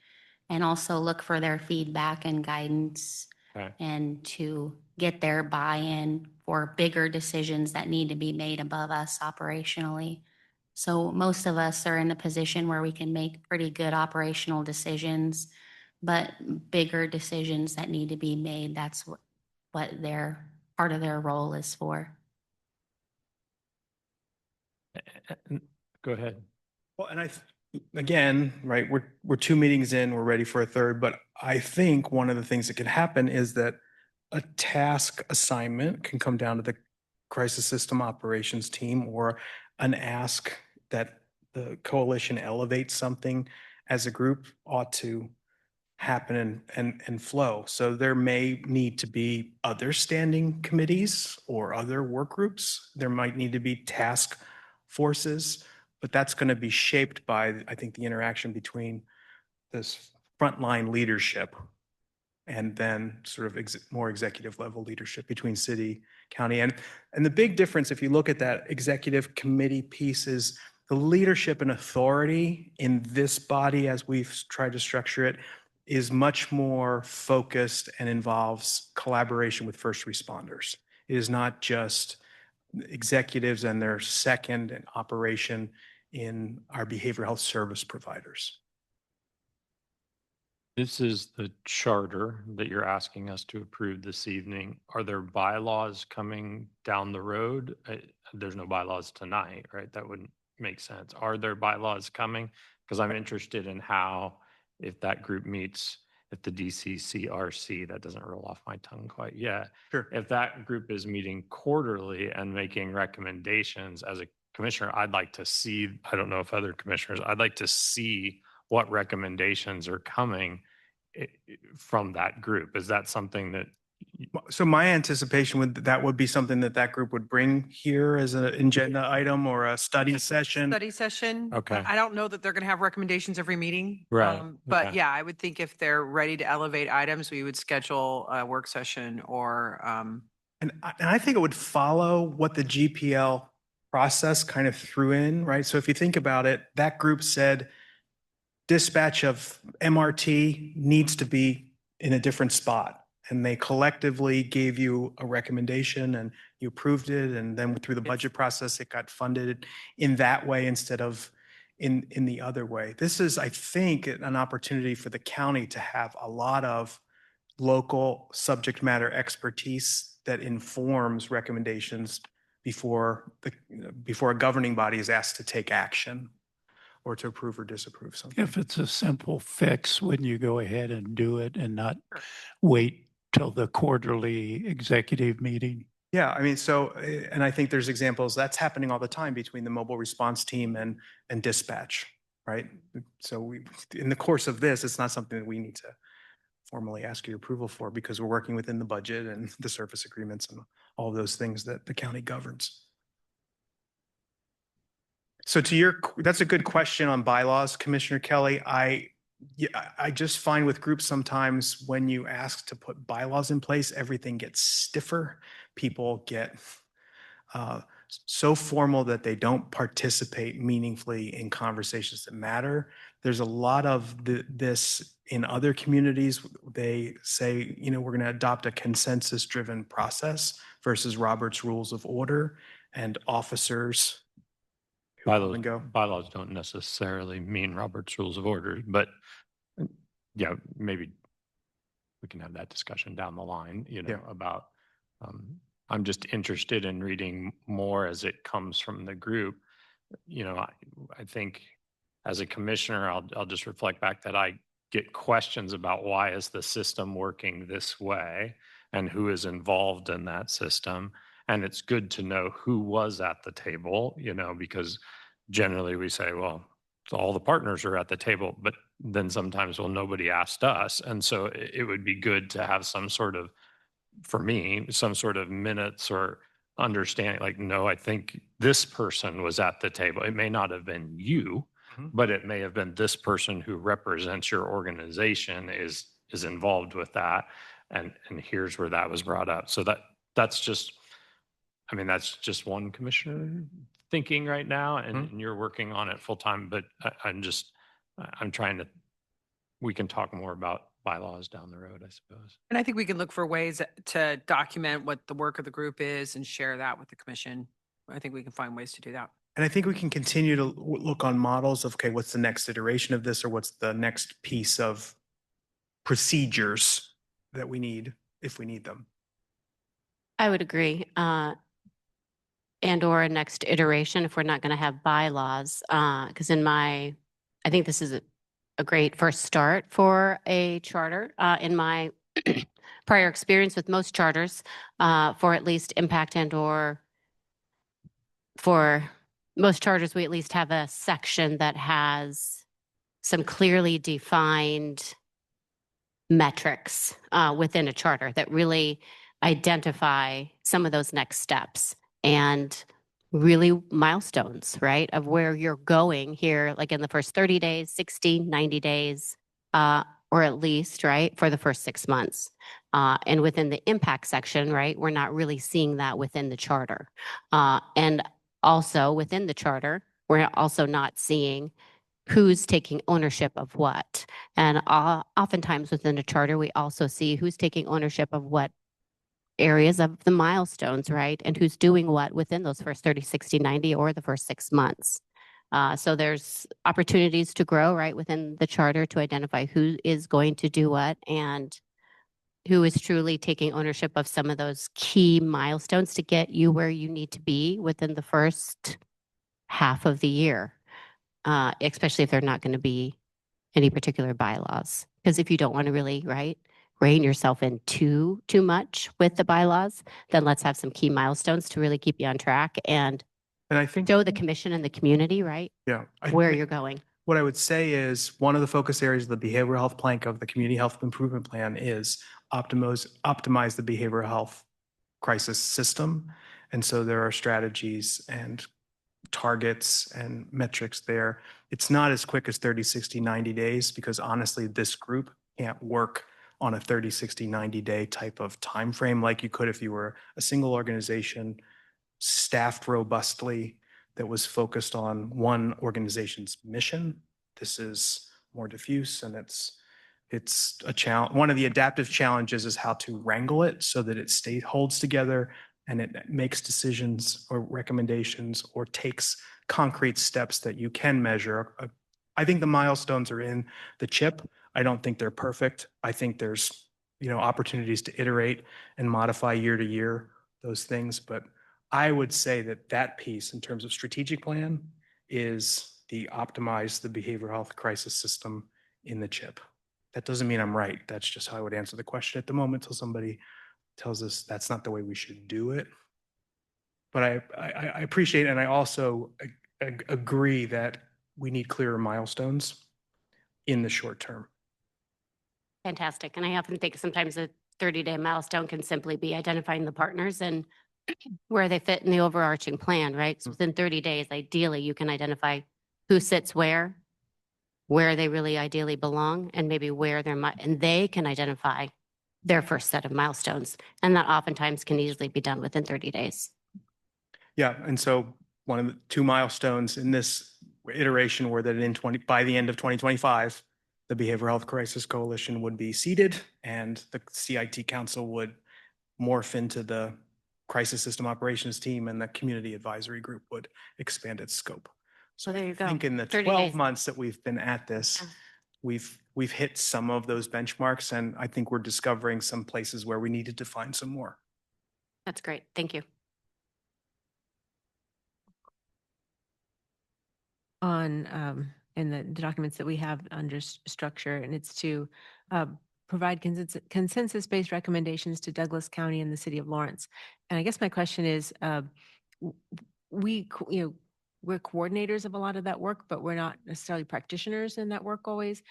and also look for their feedback and guidance Okay. and to get their buy-in for bigger decisions that need to be made above us operationally. So most of us are in a position where we can make pretty good operational decisions, but bigger decisions that need to be made, that's what their part of their role is for. Go ahead. Well, and again, right, we're two meetings in, we're ready for a third, but I think one of the things that can happen is that a task assignment can come down to the crisis system operations team, or an ask that the coalition elevates something as a group ought to happen and flow. So there may need to be other standing committees or other work groups. There might need to be task forces, but that's going to be shaped by, I think, the interaction between this frontline leadership and then sort of more executive level leadership between city, county. And the big difference, if you look at that executive committee piece, is the leadership and authority in this body, as we've tried to structure it, is much more focused and involves collaboration with first responders. It is not just executives and their second in operation in our behavioral health service providers. This is the charter that you're asking us to approve this evening. Are there bylaws coming down the road? There's no bylaws tonight, right? That wouldn't make sense. Are there bylaws coming? Because I'm interested in how, if that group meets, if the DCCRC, that doesn't roll off my tongue quite yet. Sure. If that group is meeting quarterly and making recommendations, as a commissioner, I'd like to see, I don't know if other commissioners, I'd like to see what recommendations are coming from that group. Is that something that? So my anticipation would be something that group would bring here as an agenda item or a study session. Study session. Okay. I don't know that they're going to have recommendations every meeting. Right. But Okay. yeah, I would think if they're ready to elevate items, we would schedule a work session or, And I think it would follow what the GPL process kind of threw in, right? So if you think about it, that group said dispatch of MRT needs to be in a different spot. And they collectively gave you a recommendation and you approved it. And then through the budget process, it got funded in that way instead of in the other way. This is, I think, an opportunity for the county to have a lot of local subject matter expertise that informs recommendations before a governing body is asked to take action. or to approve or disapprove something. If it's a simple fix, wouldn't you go ahead and do it and not wait till the quarterly executive meeting? Yeah, I mean, so, and I think there's examples, that's happening all the time between the mobile response team and dispatch, right? So we, in the course of this, it's not something that we need to formally ask your approval for because we're working within the budget and the service agreements and all those things that the county governs. So that's a good question on bylaws, Commissioner Kelly. I just find with groups sometimes when you ask to put bylaws in place, everything gets stiffer. People get so formal that they don't participate meaningfully in conversations that matter. There's a lot of this in other communities. They say, we're going to adopt a consensus-driven process versus Robert's Rules of Order and officers. Bylaws don't necessarily mean Robert's Rules of Order, but yeah, maybe we can have that discussion down the line, about, I'm just interested in reading more as it comes from the group. I think as a commissioner, I'll just reflect back that I get questions about why is the system working this way and who is involved in that system. And it's good to know who was at the table, because generally we say, well, so all the partners are at the table, but then sometimes, well, nobody asked us. And so it would be good to have some sort of, for me, some sort of minutes or understanding, like, no, I think this person was at the table. It may not have been you, but it may have been this person who represents your organization is involved with that. And here's where that was brought up. So that's just one commissioner thinking right now, and you're working on it full time, but I'm trying to, we can talk more about bylaws down the road, I suppose. And I think we can look for ways to document what the work of the group is and share that with the commission. I think we can find ways to do that. And I think we can continue to look on models of, okay, what's the next iteration of this, or what's the next piece of procedures that we need if we need them. I would agree. And or a next iteration if we're not going to have bylaws. Because I think this is a great first start for a charter. In my prior experience with most charters, for at least impact and or for most charters, we at least have a section that has some clearly defined metrics within a charter that really identify some of those next steps and really milestones, right, of where you're going here, like in the first 30 days, 60, 90 days, or at least, right, for the first 6 months. And within the impact section, right, we're not really seeing that within the charter. And also within the charter, we're also not seeing who's taking ownership of what. And oftentimes within a charter, we also see who's taking ownership of what areas of the milestones, right? And who's doing what within those first 30, 60, 90, or the first 6 months. So there's opportunities to grow, right, within the charter to identify who is going to do what and who is truly taking ownership of some of those key milestones to get you where you need to be within the first half of the year, especially if they're not going to be any particular bylaws. Because if you don't want to really, right, rein yourself in too much with the bylaws, then let's have some key milestones to really keep you on track and I think show the commission and the community, right, where you're going. What I would say is one of the focus areas of the behavioral health plank of the community health improvement plan is optimize the behavioral health crisis system. And so there are strategies and targets and metrics there. It's not as quick as 30, 60, 90 days because honestly, this group can't work on a 30, 60, 90-day type of time frame like you could if you were a single organization staffed robustly that was focused on one organization's mission. This is more diffuse and it's a challenge. One of the adaptive challenges is how to wrangle it so that it holds together and it makes decisions or recommendations or takes concrete steps that you can measure. I think the milestones are in the chip. I don't think they're perfect. I think there's, opportunities to iterate and modify year to year those things. But I would say that piece in terms of strategic plan is the optimize the behavioral health crisis system in the CHIP. That doesn't mean I'm right. That's just how I would answer the question at the moment until somebody tells us that's not the way we should do it. But I appreciate and I also agree that we need clearer milestones in the short term. Fantastic. And I often think sometimes a 30-day milestone can simply be identifying the partners and where they fit in the overarching plan, right? So within 30 days, ideally, you can identify who sits where they really ideally belong, and maybe where and they can identify their first set of milestones. And that oftentimes can easily be done within 30 days. Yeah, and so one of the two milestones in this iteration were that by the end of 2025, the Behavioral Health Crisis Coalition would be seated and the CIT Council would morph into the Crisis System Operations Team and the Community Advisory Group would expand its scope. So there you go. I think in the 30 12 days. months that we've been at this, Yeah. we've hit some of those benchmarks, and I think we're discovering some places where we needed to find some more. That's great. Thank you. On in the documents that we have under structure, and it's to provide consensus-based recommendations to Douglas County and the city of Lawrence. And I guess my question is, we're coordinators of a lot of that work, but we're not necessarily practitioners in that work always.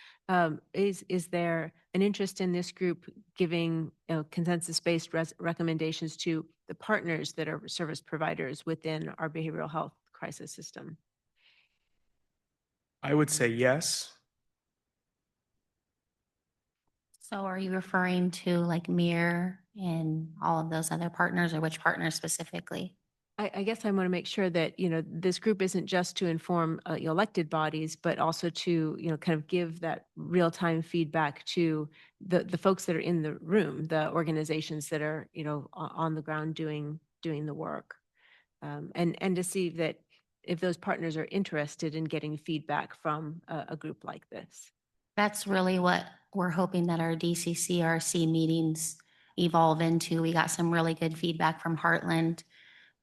Is there an interest in this group giving consensus-based recommendations to the partners that are service providers within our behavioral health crisis system? I would say yes. So are you referring to like MIR and all of those other partners, or which partners specifically? I guess I want to make sure that, this group isn't just to inform elected bodies, but also to, kind of give that real-time feedback to the folks that are in the room, the organizations that are, on the ground doing the work. And to see that if those partners are interested in getting feedback from a group like this. That's really what we're hoping that our DCCRC meetings evolve into. We got some really good feedback from Heartland,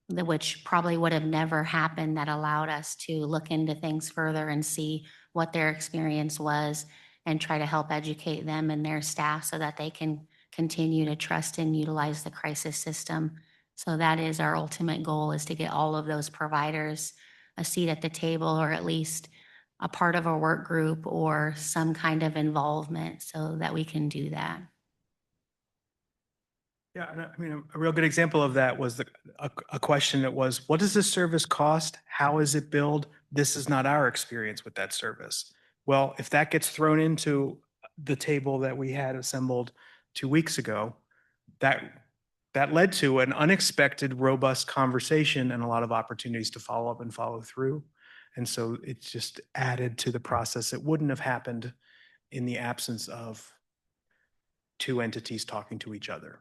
which probably would have never happened, that allowed us to look into things further and see what their experience was and try to help educate them and their staff so that they can continue to trust and utilize the crisis system. So that is our ultimate goal, is to get all of those providers a seat at the table, or at least a part of a work group or some kind of involvement so that we can do that. Yeah, and I mean, a real good example of that was a question that was, what does this service cost? How is it billed? This is not our experience with that service. Well, if that gets thrown into the table that we had assembled 2 weeks ago, that led to an unexpected, robust conversation and a lot of opportunities to follow up and follow through. And so it's just added to the process. It wouldn't have happened in the absence of two entities talking to each other.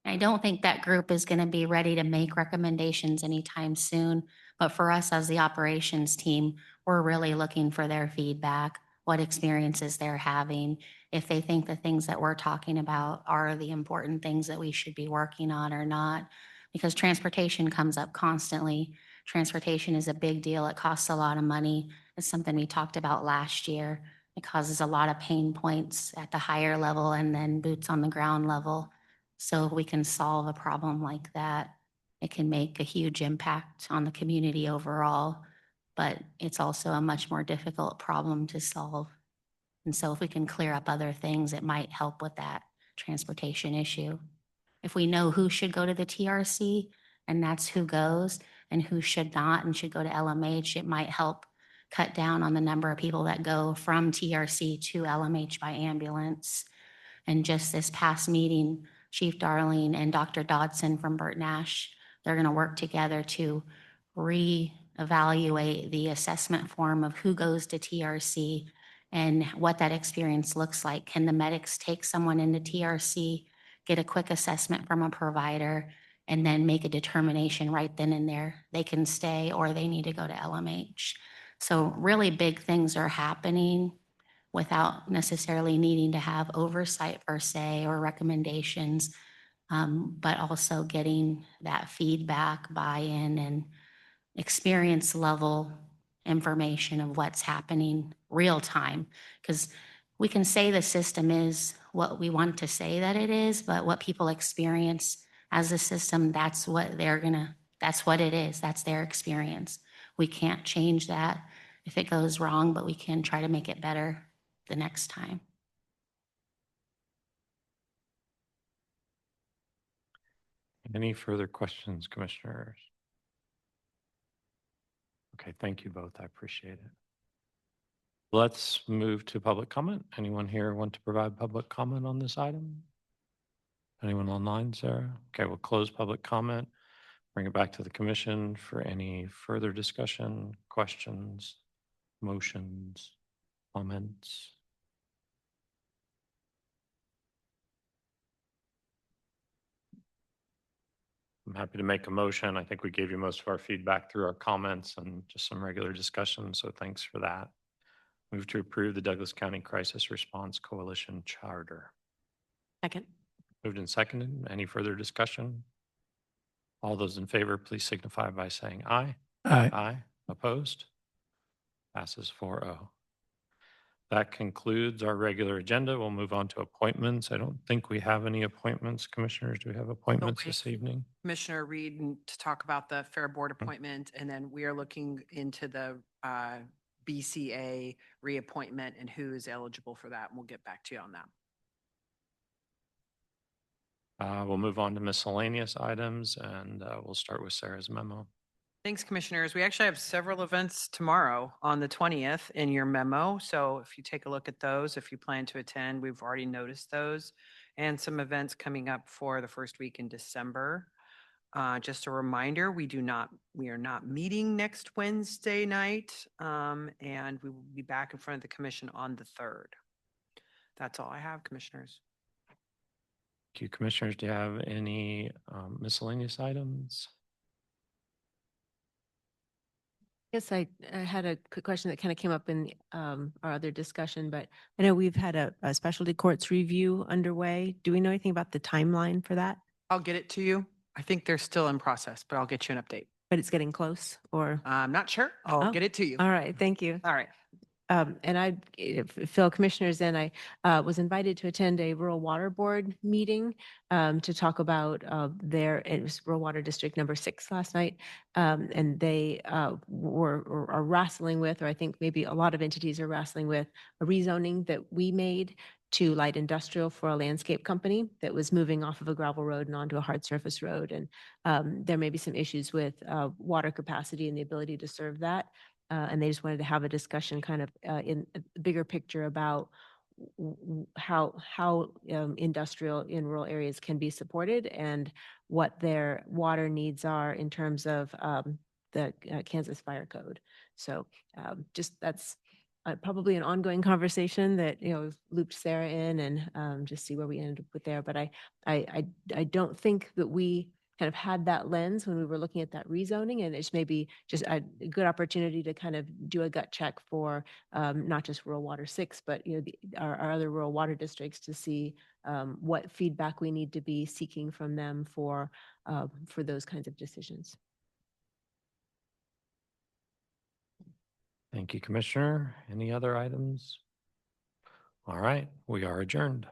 I don't think that group is going to be ready to make recommendations anytime soon. But for us as the operations team, we're really looking for their feedback, what experiences they're having, if they think the things that we're talking about are the important things that we should be working on or not. Because transportation comes up constantly. Transportation is a big deal. It costs a lot of money. It's something we talked about last year. It causes a lot of pain points at the higher level and then boots on the ground level. So if we can solve a problem like that, it can make a huge impact on the community overall, but it's also a much more difficult problem to solve. And so if we can clear up other things, it might help with that transportation issue. If we know who should go to the TRC and that's who goes, and who should not and should go to LMH, it might help cut down on the number of people that go from TRC to LMH by ambulance. And just this past meeting, Chief Darling and Dr. Dodson from Burt Nash, they're going to work together to reevaluate the assessment form of who goes to TRC and what that experience looks like. Can the medics take someone into TRC, get a quick assessment from a provider, and then make a determination right then and there? They can stay or they need to go to LMH. So really big things are happening without necessarily needing to have oversight per se or recommendations, but also getting that feedback, buy-in, and experience level information of what's happening real time. Because we can say the system is what we want to say that it is, but what people experience as a system, that's what that's what it is. That's their experience. We can't change that if it goes wrong, but we can try to make it better the next time. Any further questions, commissioners? Okay, thank you both. I appreciate it. Let's move to public comment. Anyone here want to provide public comment on this item? Anyone online, Sarah? Okay, we'll close public comment. Bring it back to the commission for any further discussion, questions, motions, comments. I'm happy to make a motion. I think we gave you most of our feedback through our comments and just some regular discussion, so thanks for that. Move to approve the Douglas County Crisis Response Coalition Charter. Second. Moved and seconded. Any further discussion? All those in favor, please signify by saying aye. Aye. Aye. Opposed? Passes 4-0. That concludes our regular agenda. We'll move on to appointments. I don't think we have any appointments. Commissioners, do we have appointments this evening? Commissioner Reed to talk about the Fair Board appointment, and then we are looking into the BCA reappointment and who is eligible for that, and we'll get back to you on that. We'll move on to miscellaneous items, and we'll start with Sarah's memo. Thanks, commissioners. We actually have several events tomorrow on the 20th in your memo. So if you take a look at those, if you plan to attend, we've already noticed those, and some events coming up for the first week in December. Just a reminder, we are not meeting next Wednesday night, and we will be back in front of the commission on the 3rd. That's all I have, commissioners. Thank you, commissioners. Do you have any miscellaneous items? Yes, I had a quick question that kind of came up in our other discussion, but I know we've had a specialty courts review underway. Do we know anything about the timeline for that? I'll get it to you. I think they're still in process, but I'll get you an update. But it's getting close, or? I'm not sure. I'll Oh, get it to you. All right, thank you. All right. And Phil, commissioners, and I was invited to attend a rural water board meeting to talk about it was rural water district number 6 last night. And they are wrestling with, or I think maybe a lot of entities are wrestling with, a rezoning that we made to light industrial for a landscape company that was moving off of a gravel road and onto a hard surface road. And there may be some issues with water capacity and the ability to serve that. And they just wanted to have a discussion kind of in a bigger picture about how industrial in rural areas can be supported and what their water needs are in terms of the Kansas Fire Code. So just that's probably an ongoing conversation that, we've looped Sarah in and just see where we end up with there. But I don't think that we kind of had that lens when we were looking at that rezoning, and it's maybe just a good opportunity to kind of do a gut check for not just rural water 6, but our other rural water districts to see what feedback we need to be seeking from them for those kinds of decisions. Thank you, Commissioner. Any other items? All right, we are adjourned.